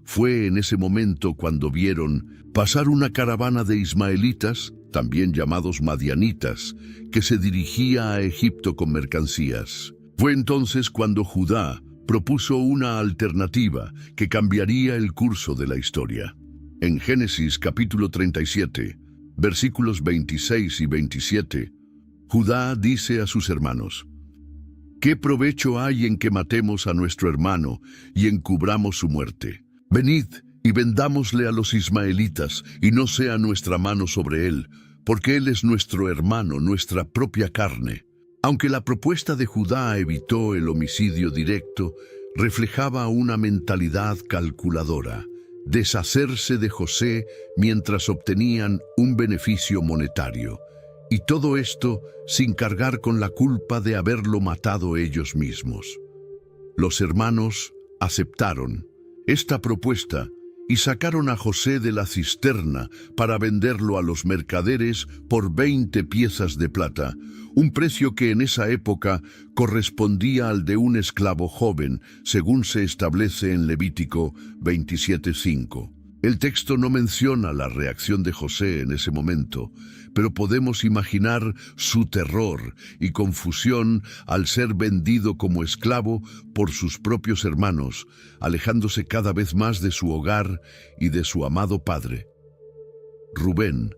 Fue en ese momento cuando vieron pasar una caravana de ismaelitas, también llamados madianitas, que se dirigía a Egipto con mercancías. Fue entonces cuando Judá propuso una alternativa que cambiaría el curso de la historia. En Génesis capítulo 37, versículos 26 y 27, Judá dice a sus hermanos: «¿Qué provecho hay en que matemos a nuestro hermano y encubramos su muerte? Venid y vendámosle a los ismaelitas, y no sea nuestra mano sobre él, porque él es nuestro hermano, nuestra propia carne». Aunque la propuesta de Judá evitó el homicidio directo, reflejaba una mentalidad calculadora: deshacerse de José mientras obtenían un beneficio monetario. Y todo esto sin cargar con la culpa de haberlo matado ellos mismos. Los hermanos aceptaron esta propuesta y sacaron a José de la cisterna para venderlo a los mercaderes por 20 piezas de plata, un precio que en esa época correspondía al de un esclavo joven, según se establece en Levítico 27:5. El texto no menciona la reacción de José en ese momento, pero podemos imaginar su terror y confusión al ser vendido como esclavo por sus propios hermanos, alejándose cada vez más de su hogar y de su amado padre. Rubén,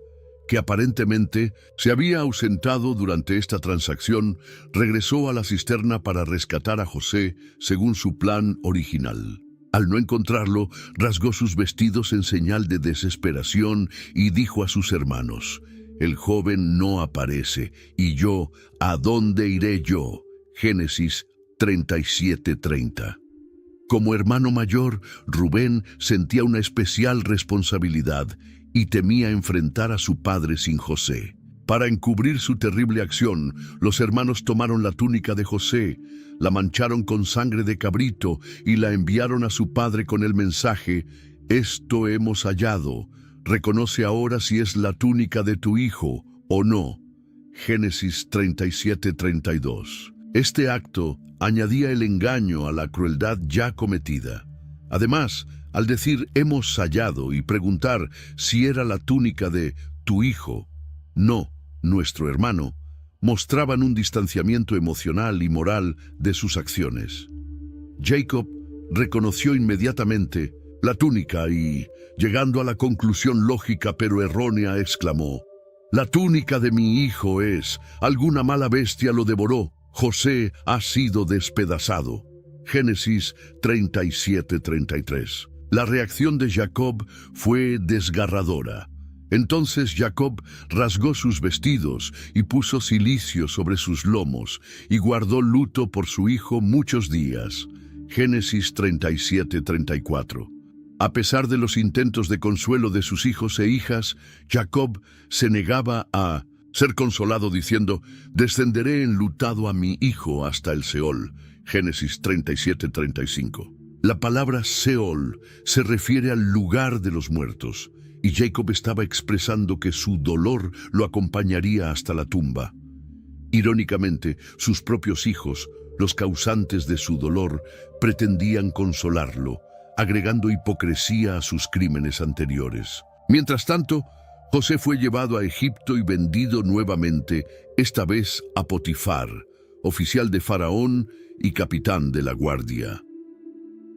que aparentemente se había ausentado durante esta transacción, regresó a la cisterna para rescatar a José según su plan original. Al no encontrarlo, rasgó sus vestidos en señal de desesperación y dijo a sus hermanos: «El joven no aparece, y yo, ¿a dónde iré yo?». Génesis 37:30. Como hermano mayor, Rubén sentía una especial responsabilidad y temía enfrentar a su padre sin José. Para encubrir su terrible acción, los hermanos tomaron la túnica de José, la mancharon con sangre de cabrito y la enviaron a su padre con el mensaje: «Esto hemos hallado. Reconoce ahora si es la túnica de tu hijo o no». Génesis 37:32. Este acto añadía el engaño a la crueldad ya cometida. Además, al decir «hemos hallado» y preguntar si era la túnica de «tu hijo», no «nuestro hermano», mostraban un distanciamiento emocional y moral de sus acciones. Jacob reconoció inmediatamente la túnica y, llegando a la conclusión lógica pero errónea, exclamó: «La túnica de mi hijo es, alguna mala bestia lo devoró, José ha sido despedazado». Génesis 37:33. La reacción de Jacob fue desgarradora. Entonces Jacob rasgó sus vestidos y puso cilicio sobre sus lomos y guardó luto por su hijo muchos días. Génesis 37:34. A pesar de los intentos de consuelo de sus hijos e hijas, Jacob se negaba a ser consolado diciendo: «Descenderé enlutado a mi hijo hasta el Seol». Génesis 37:35. La palabra Seol se refiere al lugar de los muertos, y Jacob estaba expresando que su dolor lo acompañaría hasta la tumba. Irónicamente, sus propios hijos, los causantes de su dolor, pretendían consolarlo, agregando hipocresía a sus crímenes anteriores. Mientras tanto, José fue llevado a Egipto y vendido nuevamente, esta vez a Potifar, oficial de Faraón y capitán de la guardia.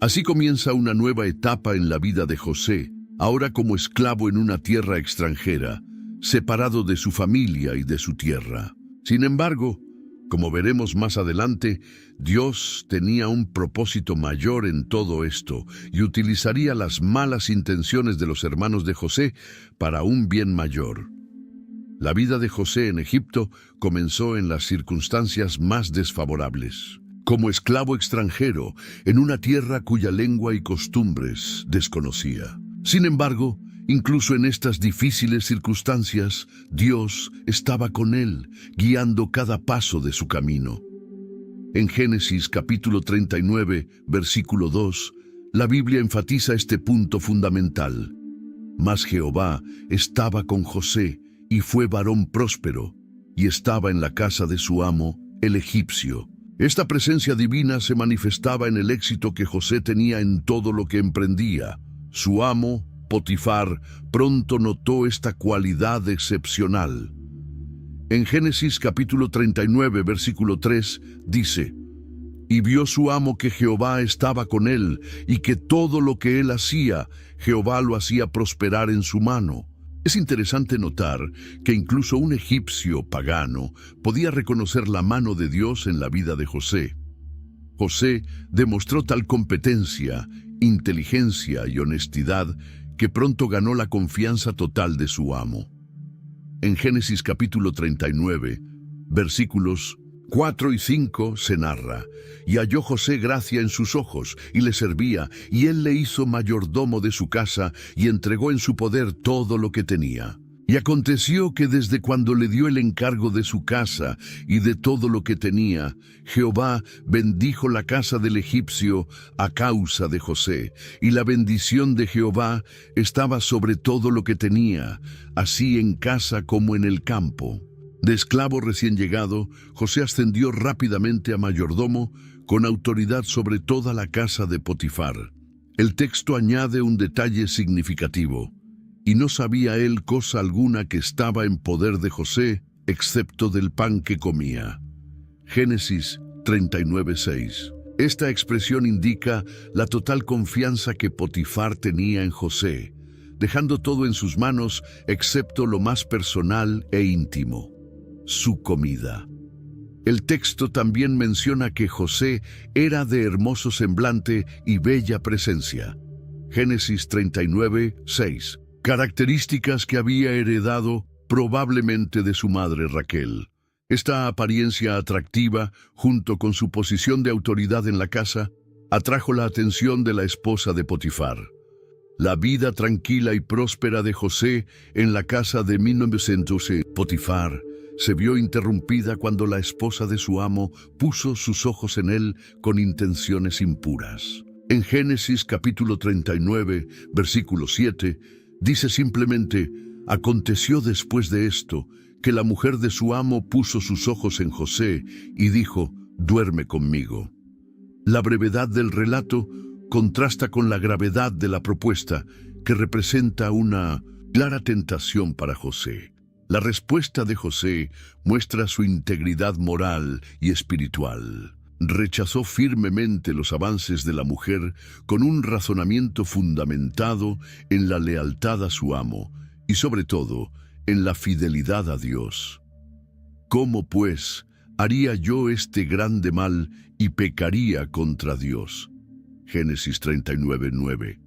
Así comienza una nueva etapa en la vida de José, ahora como esclavo en una tierra extranjera, separado de su familia y de su tierra. Sin embargo, como veremos más adelante, Dios tenía un propósito mayor en todo esto y utilizaría las malas intenciones de los hermanos de José para un bien mayor. La vida de José en Egipto comenzó en las circunstancias más desfavorables. Como esclavo extranjero, en una tierra cuya lengua y costumbres desconocía. Sin embargo, incluso en estas difíciles circunstancias, Dios estaba con él, guiando cada paso de su camino. En Génesis capítulo 39, versículo 2, la Biblia enfatiza este punto fundamental. Mas Jehová estaba con José, y fue varón próspero, y estaba en la casa de su amo, el egipcio. Esta presencia divina se manifestaba en el éxito que José tenía en todo lo que emprendía. Su amo, Potifar, pronto notó esta cualidad excepcional. En Génesis capítulo 39, versículo 3, dice: «Y vio su amo que Jehová estaba con él, y que todo lo que él hacía, Jehová lo hacía prosperar en su mano». Es interesante notar que incluso un egipcio pagano podía reconocer la mano de Dios en la vida de José. José demostró tal competencia, inteligencia y honestidad que pronto ganó la confianza total de su amo. En Génesis capítulo 39, versículos 4 y 5 se narra: «Y halló José gracia en sus ojos, y le servía, y él le hizo mayordomo de su casa, y entregó en su poder todo lo que tenía. Y aconteció que desde cuando le dio el encargo de su casa y de todo lo que tenía, Jehová bendijo la casa del egipcio a causa de José, y la bendición de Jehová estaba sobre todo lo que tenía, así en casa como en el campo». De esclavo recién llegado, José ascendió rápidamente a mayordomo, con autoridad sobre toda la casa de Potifar. El texto añade un detalle significativo: «Y no sabía él cosa alguna que estaba en poder de José, excepto del pan que comía». Génesis 39:6. Esta expresión indica la total confianza que Potifar tenía en José, dejando todo en sus manos excepto lo más personal e íntimo: su comida. El texto también menciona que José era de hermoso semblante y bella presencia. Génesis 39:6. Características que había heredado probablemente de su madre Raquel. Esta apariencia atractiva, junto con su posición de autoridad en la casa, atrajo la atención de la esposa de Potifar. La vida tranquila y próspera de José en la casa de 1912 Potifar se vio interrumpida cuando la esposa de su amo puso sus ojos en él con intenciones impuras. En Génesis capítulo 39, versículo 7, dice simplemente: aconteció después de esto que la mujer de su amo puso sus ojos en José y dijo: duerme conmigo. La brevedad del relato contrasta con la gravedad de la propuesta, que representa una clara tentación para José. La respuesta de José muestra su integridad moral y espiritual. Rechazó firmemente los avances de la mujer con un razonamiento fundamentado en la lealtad a su amo y, sobre todo, en la fidelidad a Dios. ¿Cómo, pues, haría yo este grande mal y pecaría contra Dios? Génesis 39:9.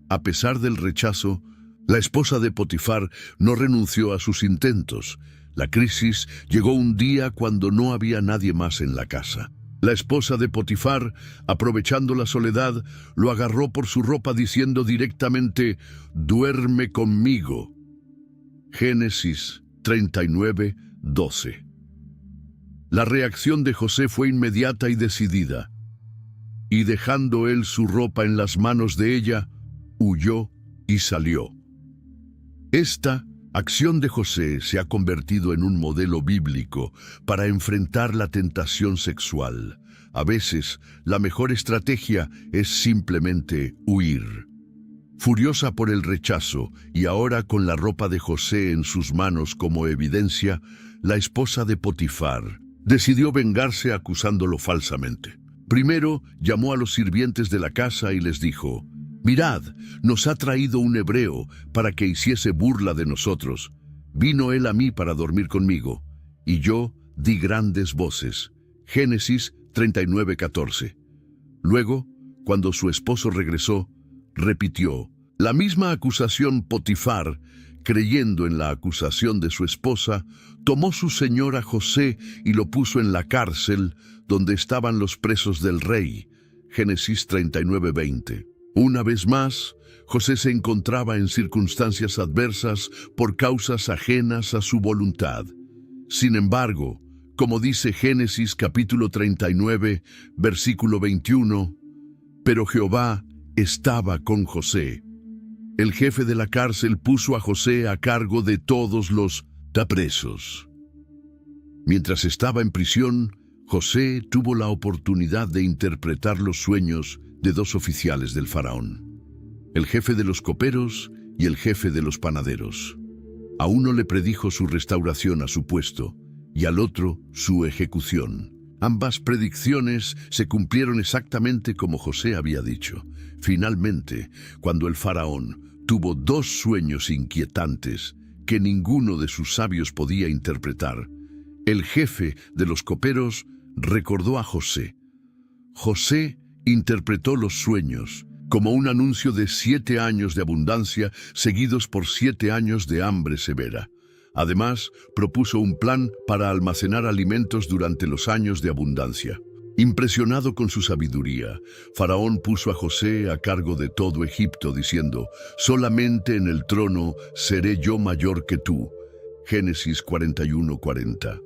A pesar del rechazo, la esposa de Potifar no renunció a sus intentos. La crisis llegó un día cuando no había nadie más en la casa. La esposa de Potifar, aprovechando la soledad, lo agarró por su ropa diciendo directamente: duerme conmigo. Génesis 39:12. La reacción de José fue inmediata y decidida, y dejando él su ropa en las manos de ella, huyó y salió. Esta acción de José se ha convertido en un modelo bíblico para enfrentar la tentación sexual. A veces, la mejor estrategia es simplemente huir. Furiosa por el rechazo y ahora con la ropa de José en sus manos como evidencia, la esposa de Potifar decidió vengarse acusándolo falsamente. Primero llamó a los sirvientes de la casa y les dijo: mirad, nos ha traído un hebreo para que hiciese burla de nosotros. Vino él a mí para dormir conmigo, y yo di grandes voces. Génesis 39:14. Luego, cuando su esposo regresó, repitió la misma acusación. Potifar, creyendo en la acusación de su esposa, tomó su señor a José y lo puso en la cárcel donde estaban los presos del rey. Génesis 39:20. Una vez más, José se encontraba en circunstancias adversas por causas ajenas a su voluntad. Sin embargo, como dice Génesis capítulo 39, versículo 21, pero Jehová estaba con José. El jefe de la cárcel puso a José a cargo de todos los presos. Mientras estaba en prisión, José tuvo la oportunidad de interpretar los sueños de dos oficiales del faraón, el jefe de los coperos y el jefe de los panaderos. A uno le predijo su restauración a su puesto y al otro su ejecución. Ambas predicciones se cumplieron exactamente como José había dicho. Finalmente, cuando el faraón tuvo dos sueños inquietantes que ninguno de sus sabios podía interpretar, el jefe de los coperos recordó a José. José interpretó los sueños como un anuncio de 7 años de abundancia seguidos por 7 años de hambre severa. Además, propuso un plan para almacenar alimentos durante los años de abundancia. Impresionado con su sabiduría, Faraón puso a José a cargo de todo Egipto, diciendo: solamente en el trono seré yo mayor que tú. Génesis 41:40.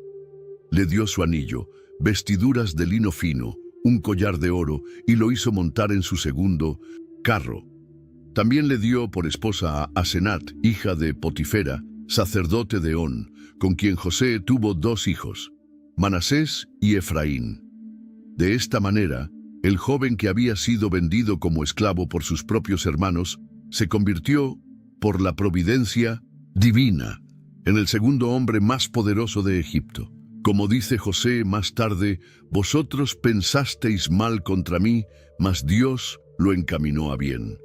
Le dio su anillo, vestiduras de lino fino, un collar de oro, y lo hizo montar en su segundo carro. También le dio por esposa a Asenat, hija de Potifera, sacerdote de On, con quien José tuvo 2 hijos, Manasés y Efraín. De esta manera, el joven que había sido vendido como esclavo por sus propios hermanos se convirtió, por la providencia divina, en el segundo hombre más poderoso de Egipto. Como dice José más tarde: vosotros pensasteis mal contra mí, mas Dios lo encaminó a bien.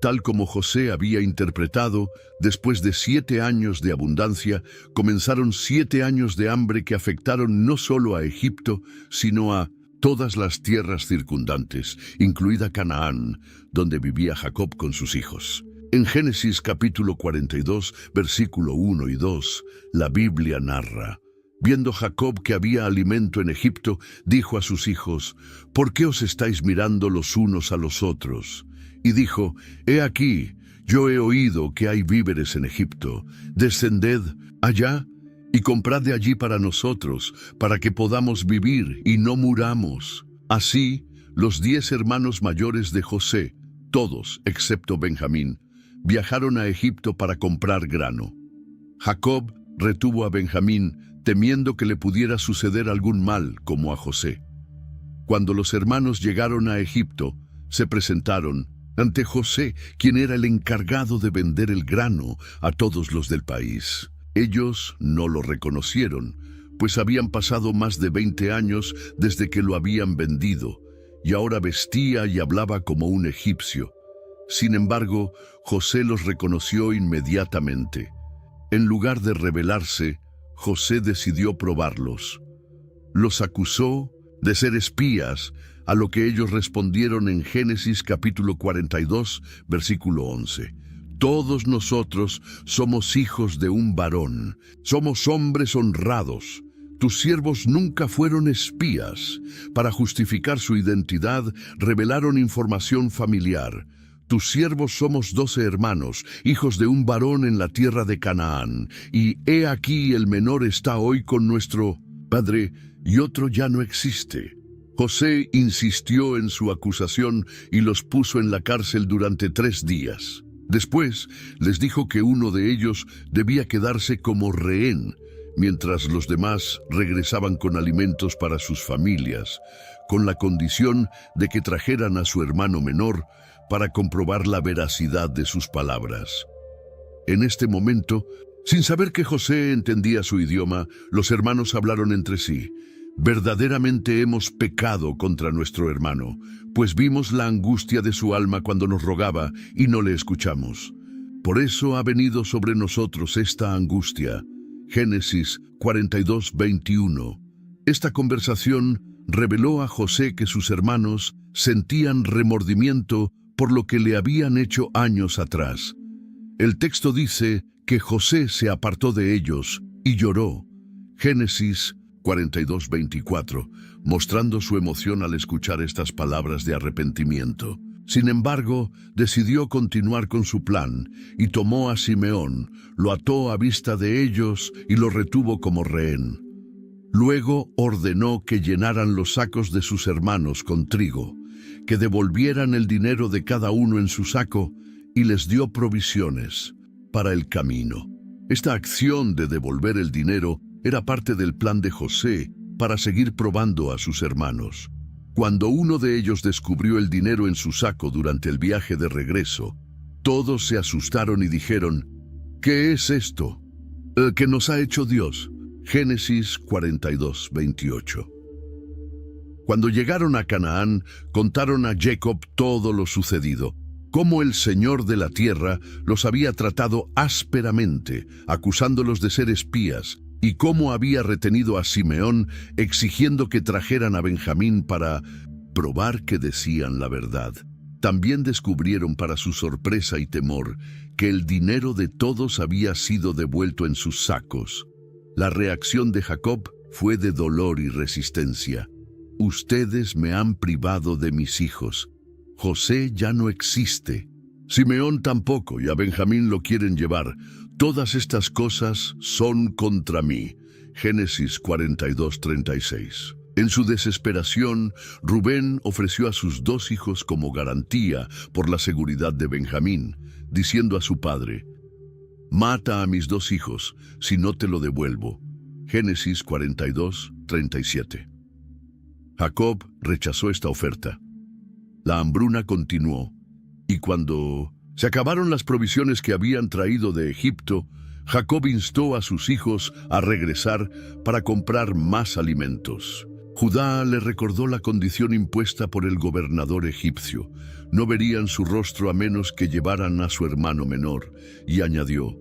Tal como José había interpretado, después de 7 años de abundancia, comenzaron 7 años de hambre que afectaron no solo a Egipto, sino a todas las tierras circundantes, incluida Canaán, donde vivía Jacob con sus hijos. En Génesis capítulo 42, versículo 1 y 2, la Biblia narra: Viendo Jacob que había alimento en Egipto, dijo a sus hijos: ¿Por qué os estáis mirando los unos a los otros? Y dijo: He aquí, yo he oído que hay víveres en Egipto. Descended allá y comprad de allí para nosotros, para que podamos vivir y no muramos. Así, los 10 hermanos mayores de José, todos excepto Benjamín, viajaron a Egipto para comprar grano. Jacob retuvo a Benjamín, temiendo que le pudiera suceder algún mal como a José. Cuando los hermanos llegaron a Egipto, se presentaron ante José, quien era el encargado de vender el grano a todos los del país. Ellos no lo reconocieron, pues habían pasado más de 20 años desde que lo habían vendido, y ahora vestía y hablaba como un egipcio. Sin embargo, José los reconoció inmediatamente. En lugar de rebelarse, José decidió probarlos. Los acusó de ser espías, a lo que ellos respondieron en Génesis capítulo 42, versículo 11. Todos nosotros somos hijos de un varón, somos hombres honrados. Tus siervos nunca fueron espías. Para justificar su identidad, revelaron información familiar. Tus siervos somos 12 hermanos, hijos de un varón en la tierra de Canaán, y he aquí el menor está hoy con nuestro padre, y otro ya no existe. José insistió en su acusación y los puso en la cárcel durante 3 días. Después les dijo que uno de ellos debía quedarse como rehén, mientras los demás regresaban con alimentos para sus familias, con la condición de que trajeran a su hermano menor para comprobar la veracidad de sus palabras. En este momento, sin saber que José entendía su idioma, los hermanos hablaron entre sí: verdaderamente hemos pecado contra nuestro hermano, pues vimos la angustia de su alma cuando nos rogaba y no le escuchamos. Por eso ha venido sobre nosotros esta angustia. Génesis 42, 21. Esta conversación reveló a José que sus hermanos sentían remordimiento por lo que le habían hecho años atrás. El texto dice que José se apartó de ellos y lloró. Génesis 42, 24, mostrando su emoción al escuchar estas palabras de arrepentimiento. Sin embargo, decidió continuar con su plan y tomó a Simeón, lo ató a vista de ellos y lo retuvo como rehén. Luego ordenó que llenaran los sacos de sus hermanos con trigo, que devolvieran el dinero de cada uno en su saco y les dio provisiones para el camino. Esta acción de devolver el dinero era parte del plan de José para seguir probando a sus hermanos. Cuando uno de ellos descubrió el dinero en su saco durante el viaje de regreso, todos se asustaron y dijeron: ¿qué es esto? ¿Qué nos ha hecho Dios? Génesis 42, 28. Cuando llegaron a Canaán, contaron a Jacob todo lo sucedido, cómo el Señor de la tierra los había tratado ásperamente, acusándolos de ser espías, y cómo había retenido a Simeón, exigiendo que trajeran a Benjamín para probar que decían la verdad. También descubrieron, para su sorpresa y temor, que el dinero de todos había sido devuelto en sus sacos. La reacción de Jacob fue de dolor y resistencia. Ustedes me han privado de mis hijos. José ya no existe. Simeón tampoco, y a Benjamín lo quieren llevar. Todas estas cosas son contra mí. Génesis 42, 36. En su desesperación, Rubén ofreció a sus 2 hijos como garantía por la seguridad de Benjamín, diciendo a su padre: mata a mis 2 hijos, si no te lo devuelvo. Génesis 42, 37. Jacob rechazó esta oferta. La hambruna continuó, y cuando se acabaron las provisiones que habían traído de Egipto, Jacob instó a sus hijos a regresar para comprar más alimentos. Judá le recordó la condición impuesta por el gobernador egipcio. No verían su rostro a menos que llevaran a su hermano menor, y añadió: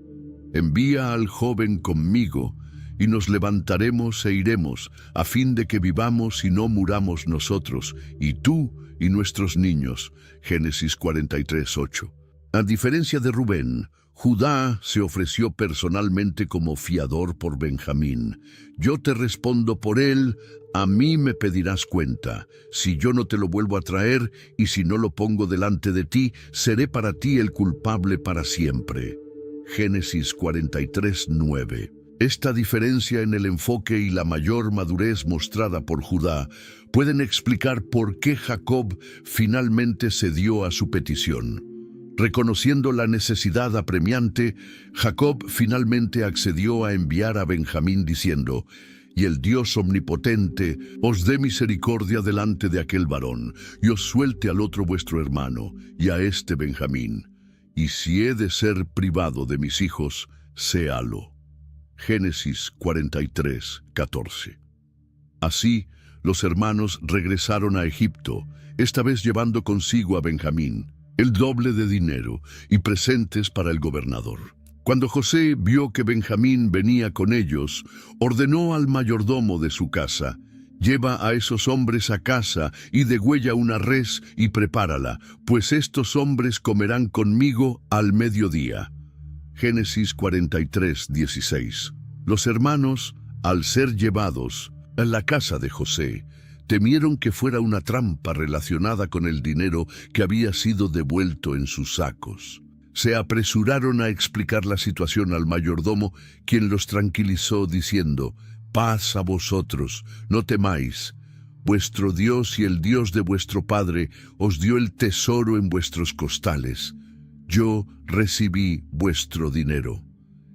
envía al joven conmigo, y nos levantaremos e iremos, a fin de que vivamos y no muramos nosotros, y tú y nuestros niños. Génesis 43, 8. A diferencia de Rubén, Judá se ofreció personalmente como fiador por Benjamín. Yo te respondo por él, a mí me pedirás cuenta. Si yo no te lo vuelvo a traer y si no lo pongo delante de ti, seré para ti el culpable para siempre. Génesis 43:9. Esta diferencia en el enfoque y la mayor madurez mostrada por Judá pueden explicar por qué Jacob finalmente cedió a su petición. Reconociendo la necesidad apremiante, Jacob finalmente accedió a enviar a Benjamín diciendo: «Y el Dios omnipotente os dé misericordia delante de aquel varón, y os suelte al otro vuestro hermano, y a este Benjamín. Y si he de ser privado de mis hijos, séalo». Génesis 43:14. Así, los hermanos regresaron a Egipto, esta vez llevando consigo a Benjamín, el doble de dinero y presentes para el gobernador. Cuando José vio que Benjamín venía con ellos, ordenó al mayordomo de su casa: «Lleva a esos hombres a casa y degüella una res y prepárala, pues estos hombres comerán conmigo al mediodía». Génesis 43:16. Los hermanos, al ser llevados a la casa de José, temieron que fuera una trampa relacionada con el dinero que había sido devuelto en sus sacos. Se apresuraron a explicar la situación al mayordomo, quien los tranquilizó diciendo: «Paz a vosotros, no temáis. Vuestro Dios y el Dios de vuestro padre os dio el tesoro en vuestros costales. Yo recibí vuestro dinero».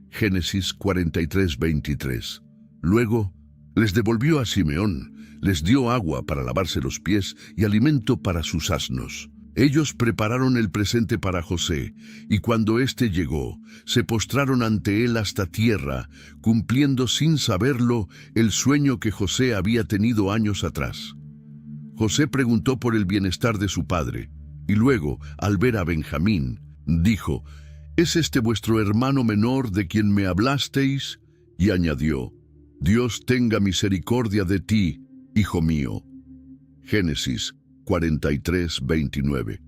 Génesis 43:23. Luego les devolvió a Simeón, les dio agua para lavarse los pies y alimento para sus asnos. Ellos prepararon el presente para José, y cuando éste llegó, se postraron ante él hasta tierra, cumpliendo sin saberlo el sueño que José había tenido años atrás. José preguntó por el bienestar de su padre, y luego, al ver a Benjamín, dijo: «¿Es este vuestro hermano menor de quien me hablasteis?». Y añadió: «Dios tenga misericordia de ti, hijo mío». Génesis 43:29.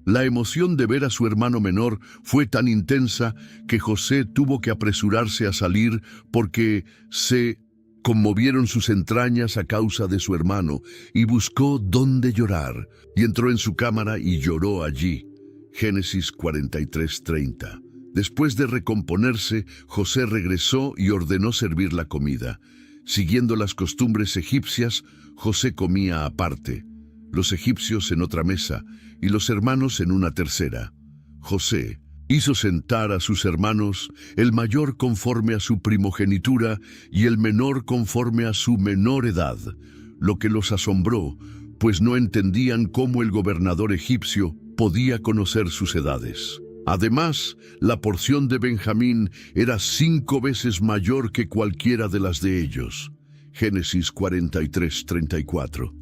La emoción de ver a su hermano menor fue tan intensa que José tuvo que apresurarse a salir porque se conmovieron sus entrañas a causa de su hermano, y buscó dónde llorar, y entró en su cámara y lloró allí. Génesis 43:30. Después de recomponerse, José regresó y ordenó servir la comida. Siguiendo las costumbres egipcias, José comía aparte, los egipcios en otra mesa y los hermanos en una tercera. José hizo sentar a sus hermanos, el mayor conforme a su primogenitura y el menor conforme a su menor edad, lo que los asombró, pues no entendían cómo el gobernador egipcio podía conocer sus edades. Además, la porción de Benjamín era 5 veces mayor que cualquiera de las de ellos. Génesis 43:34.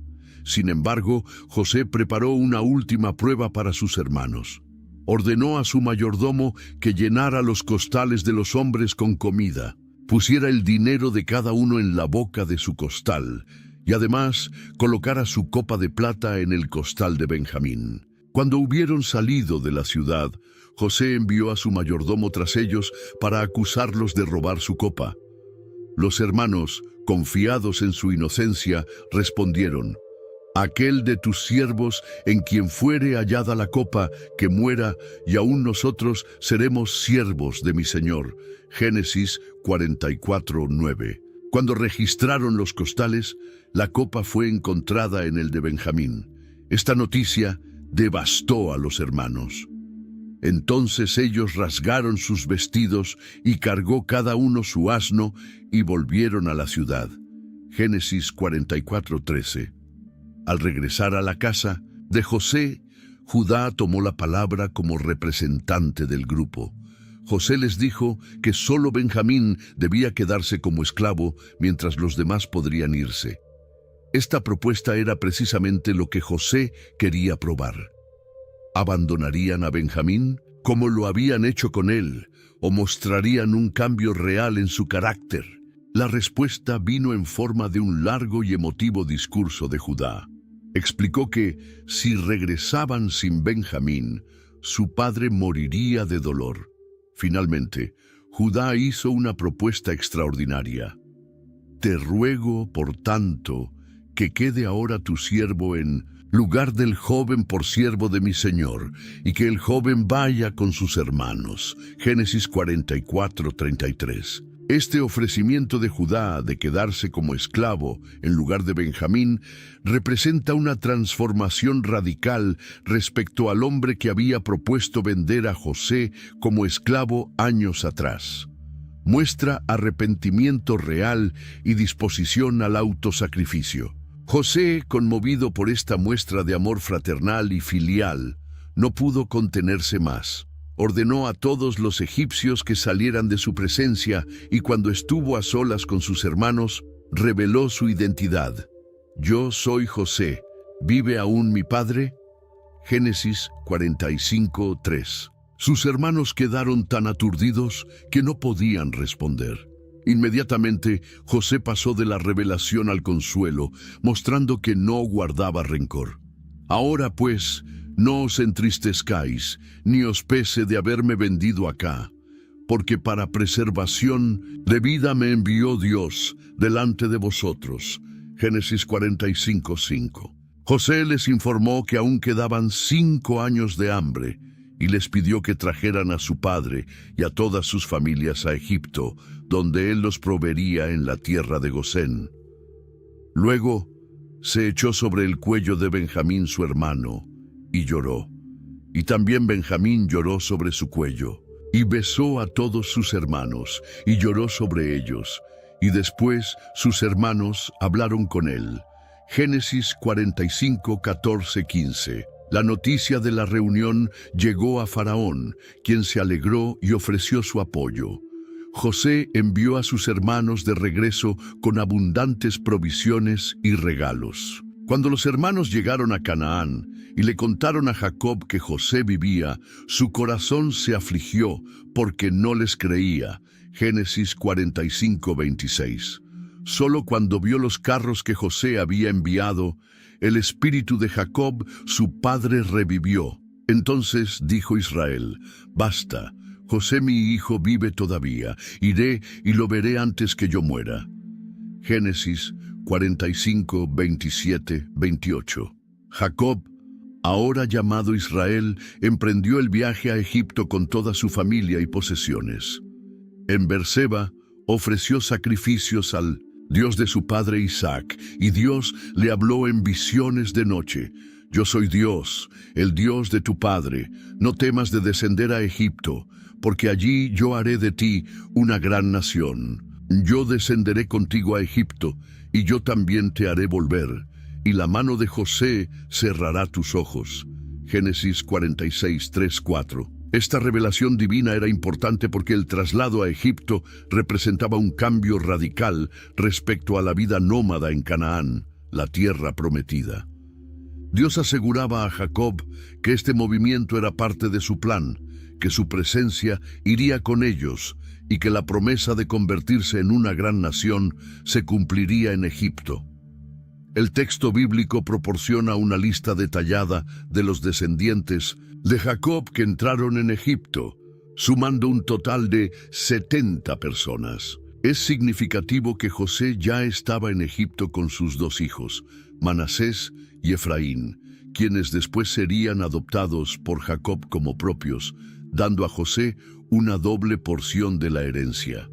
Sin embargo, José preparó una última prueba para sus hermanos. Ordenó a su mayordomo que llenara los costales de los hombres con comida, pusiera el dinero de cada uno en la boca de su costal, y además colocara su copa de plata en el costal de Benjamín. Cuando hubieron salido de la ciudad, José envió a su mayordomo tras ellos para acusarlos de robar su copa. Los hermanos, confiados en su inocencia, respondieron: «Aquel de tus siervos en quien fuere hallada la copa, que muera, y aún nosotros seremos siervos de mi señor». Génesis 44:9. Cuando registraron los costales, la copa fue encontrada en el de Benjamín. Esta noticia devastó a los hermanos. Entonces ellos rasgaron sus vestidos y cargó cada uno su asno y volvieron a la ciudad. Génesis 44:13. Al regresar a la casa de José, Judá tomó la palabra como representante del grupo. José les dijo que solo Benjamín debía quedarse como esclavo mientras los demás podrían irse. Esta propuesta era precisamente lo que José quería probar. ¿Abandonarían a Benjamín, como lo habían hecho con él, o mostrarían un cambio real en su carácter? La respuesta vino en forma de un largo y emotivo discurso de Judá. Explicó que, si regresaban sin Benjamín, su padre moriría de dolor. Finalmente, Judá hizo una propuesta extraordinaria. Te ruego, por tanto, que quede ahora tu siervo en lugar del joven por siervo de mi señor, y que el joven vaya con sus hermanos. Génesis 44:33. Este ofrecimiento de Judá de quedarse como esclavo en lugar de Benjamín representa una transformación radical respecto al hombre que había propuesto vender a José como esclavo años atrás. Muestra arrepentimiento real y disposición al autosacrificio. José, conmovido por esta muestra de amor fraternal y filial, no pudo contenerse más. Ordenó a todos los egipcios que salieran de su presencia y cuando estuvo a solas con sus hermanos, reveló su identidad. Yo soy José. ¿Vive aún mi padre? Génesis 45:3. Sus hermanos quedaron tan aturdidos que no podían responder. Inmediatamente, José pasó de la revelación al consuelo, mostrando que no guardaba rencor. Ahora pues, no os entristezcáis, ni os pese de haberme vendido acá, porque para preservación de vida me envió Dios delante de vosotros. Génesis 45:5. José les informó que aún quedaban 5 años de hambre, y les pidió que trajeran a su padre y a todas sus familias a Egipto, donde él los proveería en la tierra de Gosén. Luego se echó sobre el cuello de Benjamín su hermano, y lloró. Y también Benjamín lloró sobre su cuello, y besó a todos sus hermanos, y lloró sobre ellos. Y después sus hermanos hablaron con él. Génesis 45:14-15. La noticia de la reunión llegó a Faraón, quien se alegró y ofreció su apoyo. José envió a sus hermanos de regreso con abundantes provisiones y regalos. Cuando los hermanos llegaron a Canaán y le contaron a Jacob que José vivía, su corazón se afligió porque no les creía. Génesis 45:26. Solo cuando vio los carros que José había enviado, el espíritu de Jacob, su padre, revivió. Entonces dijo Israel: basta, José mi hijo vive todavía, iré y lo veré antes que yo muera. Génesis 45:27-28. Jacob, ahora llamado Israel, emprendió el viaje a Egipto con toda su familia y posesiones. En Berseba ofreció sacrificios al Dios de su padre Isaac, y Dios le habló en visiones de noche: yo soy Dios, el Dios de tu padre, no temas de descender a Egipto, porque allí yo haré de ti una gran nación. Yo descenderé contigo a Egipto, y yo también te haré volver, y la mano de José cerrará tus ojos. Génesis 46:3-4. Esta revelación divina era importante porque el traslado a Egipto representaba un cambio radical respecto a la vida nómada en Canaán, la tierra prometida. Dios aseguraba a Jacob que este movimiento era parte de su plan, que su presencia iría con ellos y que la promesa de convertirse en una gran nación se cumpliría en Egipto. El texto bíblico proporciona una lista detallada de los descendientes de Jacob que entraron en Egipto, sumando un total de 70 personas. Es significativo que José ya estaba en Egipto con sus 2 hijos, Manasés y Efraín, quienes después serían adoptados por Jacob como propios, dando a José una doble porción de la herencia.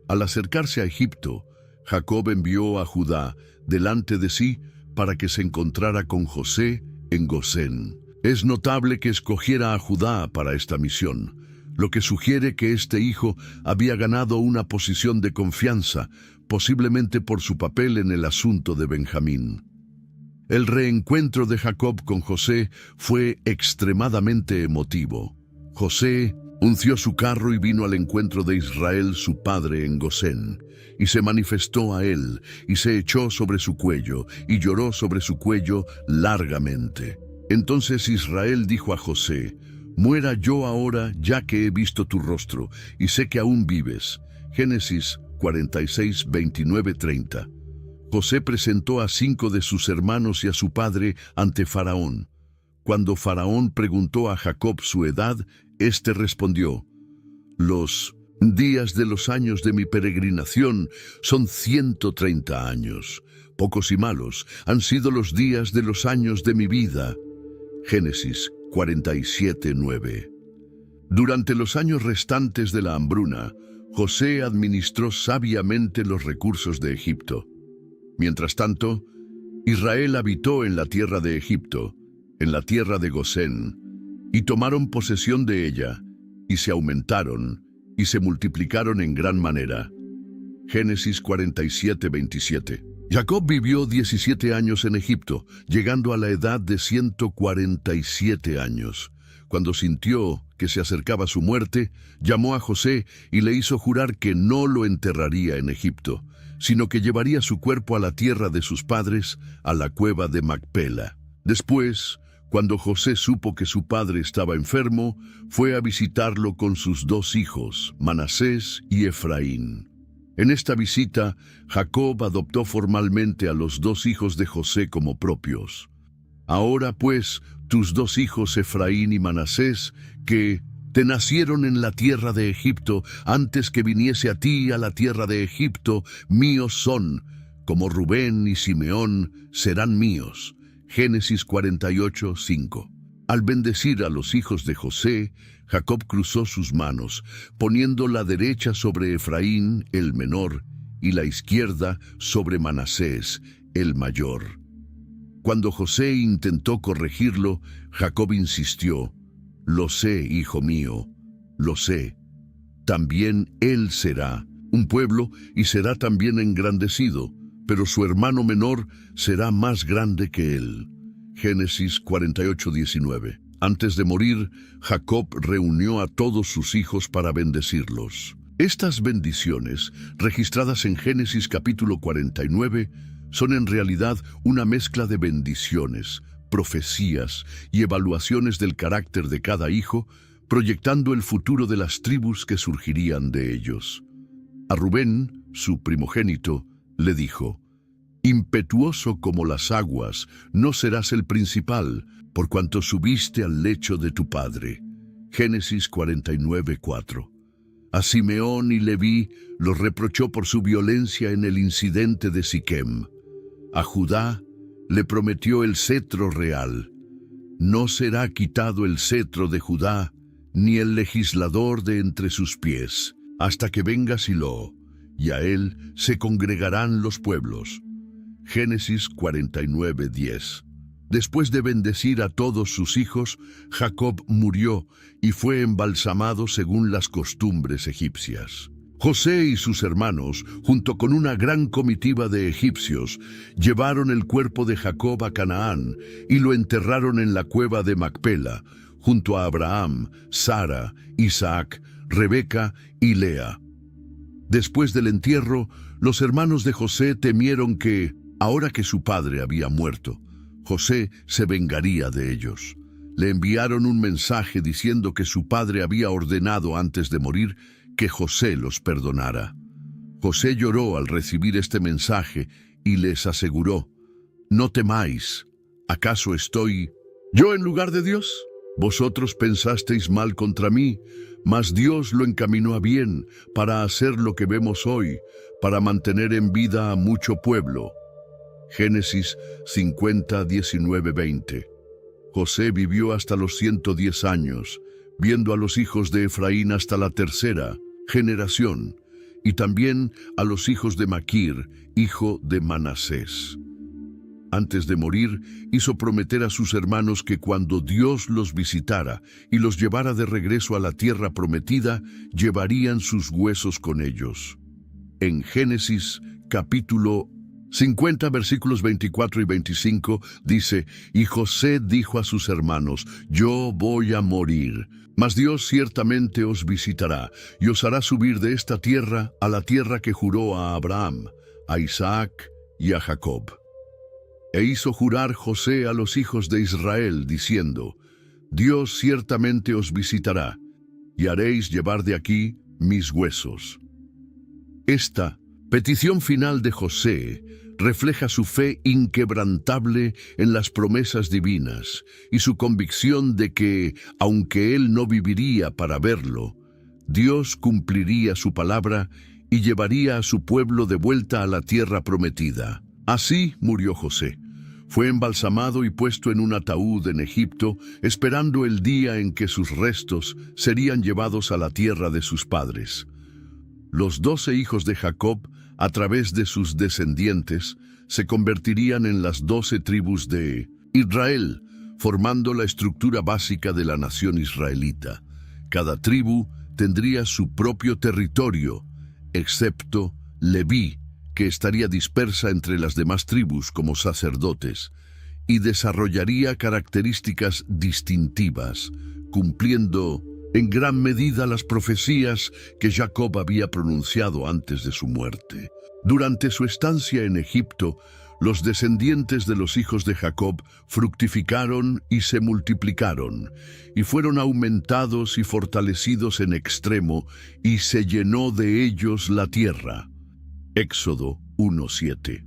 Al acercarse a Egipto, Jacob envió a Judá delante de sí para que se encontrara con José en Gosén. Es notable que escogiera a Judá para esta misión, lo que sugiere que este hijo había ganado una posición de confianza, posiblemente por su papel en el asunto de Benjamín. El reencuentro de Jacob con José fue extremadamente emotivo. José unció su carro y vino al encuentro de Israel, su padre, en Gosén, y se manifestó a él, y se echó sobre su cuello, y lloró sobre su cuello largamente. Entonces Israel dijo a José: muera yo ahora, ya que he visto tu rostro, y sé que aún vives. Génesis 46:29-30. José presentó a 5 de sus hermanos y a su padre ante Faraón. Cuando Faraón preguntó a Jacob su edad, éste respondió: Los días de los años de mi peregrinación son 130 años. Pocos y malos han sido los días de los años de mi vida. Génesis 47:9. Durante los años restantes de la hambruna, José administró sabiamente los recursos de Egipto. Mientras tanto, Israel habitó en la tierra de Egipto, en la tierra de Gosén, y tomaron posesión de ella, y se aumentaron, y se multiplicaron en gran manera. Génesis 47:27. Jacob vivió 17 años en Egipto, llegando a la edad de 147 años. Cuando sintió que se acercaba su muerte, llamó a José y le hizo jurar que no lo enterraría en Egipto, sino que llevaría su cuerpo a la tierra de sus padres, a la cueva de Macpela. Después, cuando José supo que su padre estaba enfermo, fue a visitarlo con sus 2 hijos, Manasés y Efraín. En esta visita, Jacob adoptó formalmente a los 2 hijos de José como propios. Ahora pues, tus 2 hijos Efraín y Manasés, que te nacieron en la tierra de Egipto, antes que viniese a ti a la tierra de Egipto, míos son, como Rubén y Simeón serán míos. Génesis 48:5. Al bendecir a los hijos de José, Jacob cruzó sus manos, poniendo la derecha sobre Efraín, el menor, y la izquierda sobre Manasés, el mayor. Cuando José intentó corregirlo, Jacob insistió: «Lo sé, hijo mío, lo sé. También él será un pueblo y será también engrandecido, pero su hermano menor será más grande que él». Génesis 48:19. Antes de morir, Jacob reunió a todos sus hijos para bendecirlos. Estas bendiciones, registradas en Génesis capítulo 49, son en realidad una mezcla de bendiciones, profecías y evaluaciones del carácter de cada hijo, proyectando el futuro de las tribus que surgirían de ellos. A Rubén, su primogénito, le dijo: «Impetuoso como las aguas, no serás el principal, por cuanto subiste al lecho de tu padre». Génesis 49:4. A Simeón y Leví los reprochó por su violencia en el incidente de Siquem. A Judá le prometió el cetro real. «No será quitado el cetro de Judá, ni el legislador de entre sus pies, hasta que venga Silo, y a él se congregarán los pueblos». Génesis 49:10. Después de bendecir a todos sus hijos, Jacob murió y fue embalsamado según las costumbres egipcias. José y sus hermanos, junto con una gran comitiva de egipcios, llevaron el cuerpo de Jacob a Canaán y lo enterraron en la cueva de Macpela, junto a Abraham, Sara, Isaac, Rebeca y Lea. Después del entierro, los hermanos de José temieron que, ahora que su padre había muerto, José se vengaría de ellos. Le enviaron un mensaje diciendo que su padre había ordenado antes de morir que José los perdonara. José lloró al recibir este mensaje y les aseguró: «No temáis, ¿acaso estoy yo en lugar de Dios? Vosotros pensasteis mal contra mí, mas Dios lo encaminó a bien para hacer lo que vemos hoy, para mantener en vida a mucho pueblo». Génesis 50:19-20. José vivió hasta los 110 años, viendo a los hijos de Efraín hasta la 3ª generación, y también a los hijos de Maquir, hijo de Manasés. Antes de morir, hizo prometer a sus hermanos que cuando Dios los visitara y los llevara de regreso a la tierra prometida, llevarían sus huesos con ellos. En Génesis capítulo 50, versículos 24 y 25, dice: «Y José dijo a sus hermanos: Yo voy a morir, mas Dios ciertamente os visitará y os hará subir de esta tierra a la tierra que juró a Abraham, a Isaac y a Jacob». E hizo jurar José a los hijos de Israel, diciendo: «Dios ciertamente os visitará, y haréis llevar de aquí mis huesos». Esta petición final de José refleja su fe inquebrantable en las promesas divinas y su convicción de que, aunque él no viviría para verlo, Dios cumpliría su palabra y llevaría a su pueblo de vuelta a la tierra prometida. Así murió José. Fue embalsamado y puesto en un ataúd en Egipto, esperando el día en que sus restos serían llevados a la tierra de sus padres. Los 12 hijos de Jacob, a través de sus descendientes, se convertirían en las 12 tribus de Israel, formando la estructura básica de la nación israelita. Cada tribu tendría su propio territorio, excepto Leví, que estaría dispersa entre las demás tribus como sacerdotes, y desarrollaría características distintivas, cumpliendo en gran medida las profecías que Jacob había pronunciado antes de su muerte. Durante su estancia en Egipto, los descendientes de los hijos de Jacob fructificaron y se multiplicaron, y fueron aumentados y fortalecidos en extremo, y se llenó de ellos la tierra. Éxodo 1:7.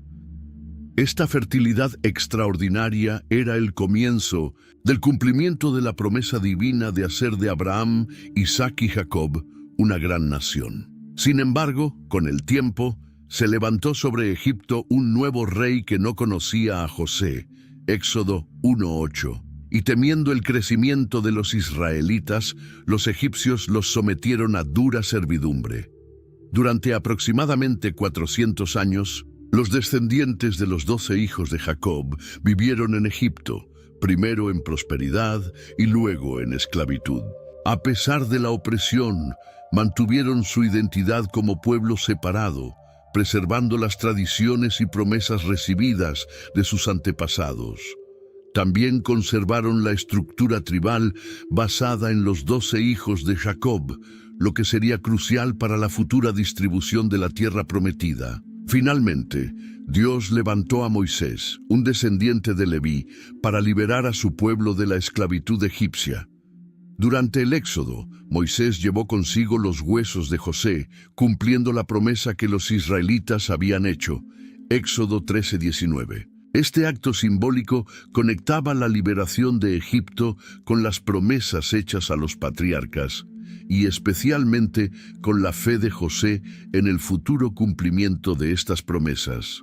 Esta fertilidad extraordinaria era el comienzo del cumplimiento de la promesa divina de hacer de Abraham, Isaac y Jacob una gran nación. Sin embargo, con el tiempo, se levantó sobre Egipto un nuevo rey que no conocía a José, Éxodo 1:8, y temiendo el crecimiento de los israelitas, los egipcios los sometieron a dura servidumbre. Durante aproximadamente 400 años, los descendientes de los 12 hijos de Jacob vivieron en Egipto, primero en prosperidad y luego en esclavitud. A pesar de la opresión, mantuvieron su identidad como pueblo separado, preservando las tradiciones y promesas recibidas de sus antepasados. También conservaron la estructura tribal basada en los 12 hijos de Jacob, lo que sería crucial para la futura distribución de la tierra prometida. Finalmente, Dios levantó a Moisés, un descendiente de Leví, para liberar a su pueblo de la esclavitud egipcia. Durante el Éxodo, Moisés llevó consigo los huesos de José, cumpliendo la promesa que los israelitas habían hecho. Éxodo 13:19. Este acto simbólico conectaba la liberación de Egipto con las promesas hechas a los patriarcas, y especialmente con la fe de José en el futuro cumplimiento de estas promesas.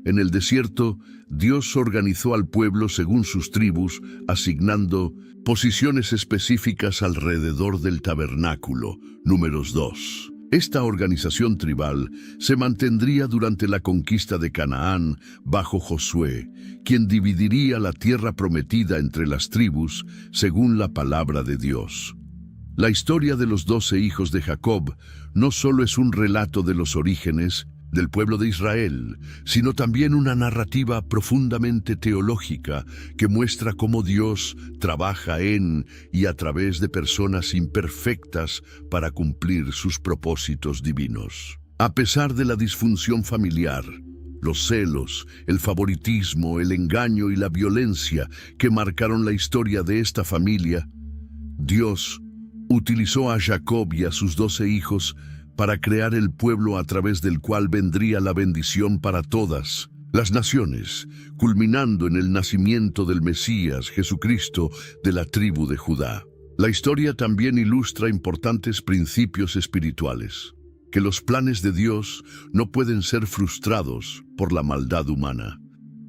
En el desierto, Dios organizó al pueblo según sus tribus, asignando posiciones específicas alrededor del tabernáculo. Números 2. Esta organización tribal se mantendría durante la conquista de Canaán bajo Josué, quien dividiría la tierra prometida entre las tribus según la palabra de Dios. La historia de los 12 hijos de Jacob no solo es un relato de los orígenes del pueblo de Israel, sino también una narrativa profundamente teológica que muestra cómo Dios trabaja en y a través de personas imperfectas para cumplir sus propósitos divinos. A pesar de la disfunción familiar, los celos, el favoritismo, el engaño y la violencia que marcaron la historia de esta familia, Dios utilizó a Jacob y a sus 12 hijos para crear el pueblo a través del cual vendría la bendición para todas las naciones, culminando en el nacimiento del Mesías, Jesucristo, de la tribu de Judá. La historia también ilustra importantes principios espirituales, que los planes de Dios no pueden ser frustrados por la maldad humana,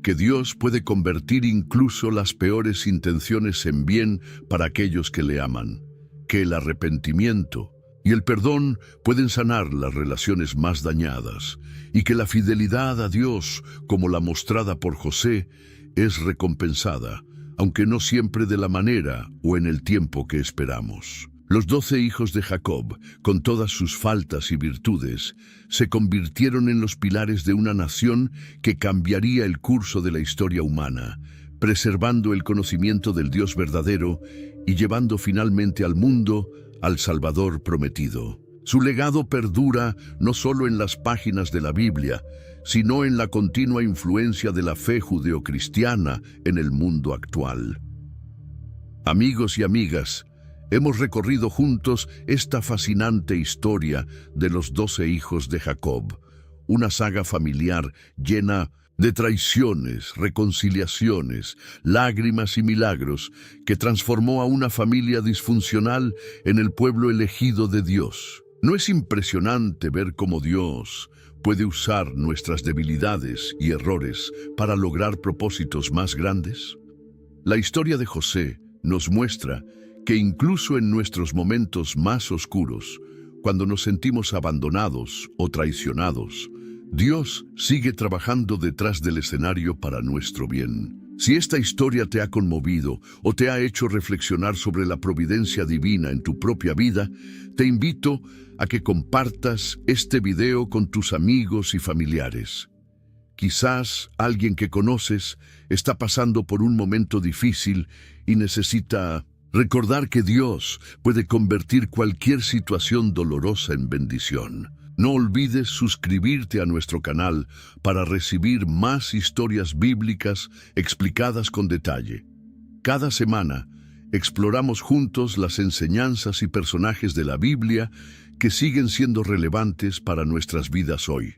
que Dios puede convertir incluso las peores intenciones en bien para aquellos que le aman, que el arrepentimiento y el perdón pueden sanar las relaciones más dañadas, y que la fidelidad a Dios, como la mostrada por José, es recompensada, aunque no siempre de la manera o en el tiempo que esperamos. Los 12 hijos de Jacob, con todas sus faltas y virtudes, se convirtieron en los pilares de una nación que cambiaría el curso de la historia humana, preservando el conocimiento del Dios verdadero y llevando finalmente al mundo al Salvador prometido. Su legado perdura no solo en las páginas de la Biblia, sino en la continua influencia de la fe judeocristiana en el mundo actual. Amigos y amigas, hemos recorrido juntos esta fascinante historia de los 12 hijos de Jacob, una saga familiar llena de traiciones, reconciliaciones, lágrimas y milagros que transformó a una familia disfuncional en el pueblo elegido de Dios. ¿No es impresionante ver cómo Dios puede usar nuestras debilidades y errores para lograr propósitos más grandes? La historia de José nos muestra que incluso en nuestros momentos más oscuros, cuando nos sentimos abandonados o traicionados, Dios sigue trabajando detrás del escenario para nuestro bien. Si esta historia te ha conmovido o te ha hecho reflexionar sobre la providencia divina en tu propia vida, te invito a que compartas este video con tus amigos y familiares. Quizás alguien que conoces está pasando por un momento difícil y necesita recordar que Dios puede convertir cualquier situación dolorosa en bendición. No olvides suscribirte a nuestro canal para recibir más historias bíblicas explicadas con detalle. Cada semana exploramos juntos las enseñanzas y personajes de la Biblia que siguen siendo relevantes para nuestras vidas hoy.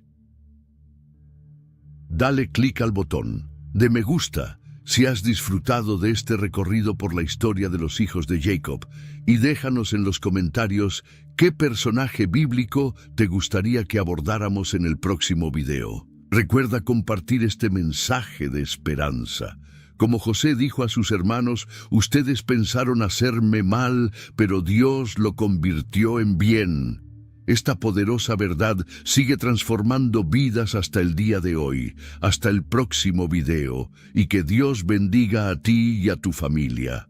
Dale clic al botón de me gusta si has disfrutado de este recorrido por la historia de los hijos de Jacob y déjanos en los comentarios qué personaje bíblico te gustaría que abordáramos en el próximo video. Recuerda compartir este mensaje de esperanza. Como José dijo a sus hermanos, ustedes pensaron hacerme mal, pero Dios lo convirtió en bien. Esta poderosa verdad sigue transformando vidas hasta el día de hoy, hasta el próximo video, y que Dios bendiga a ti y a tu familia.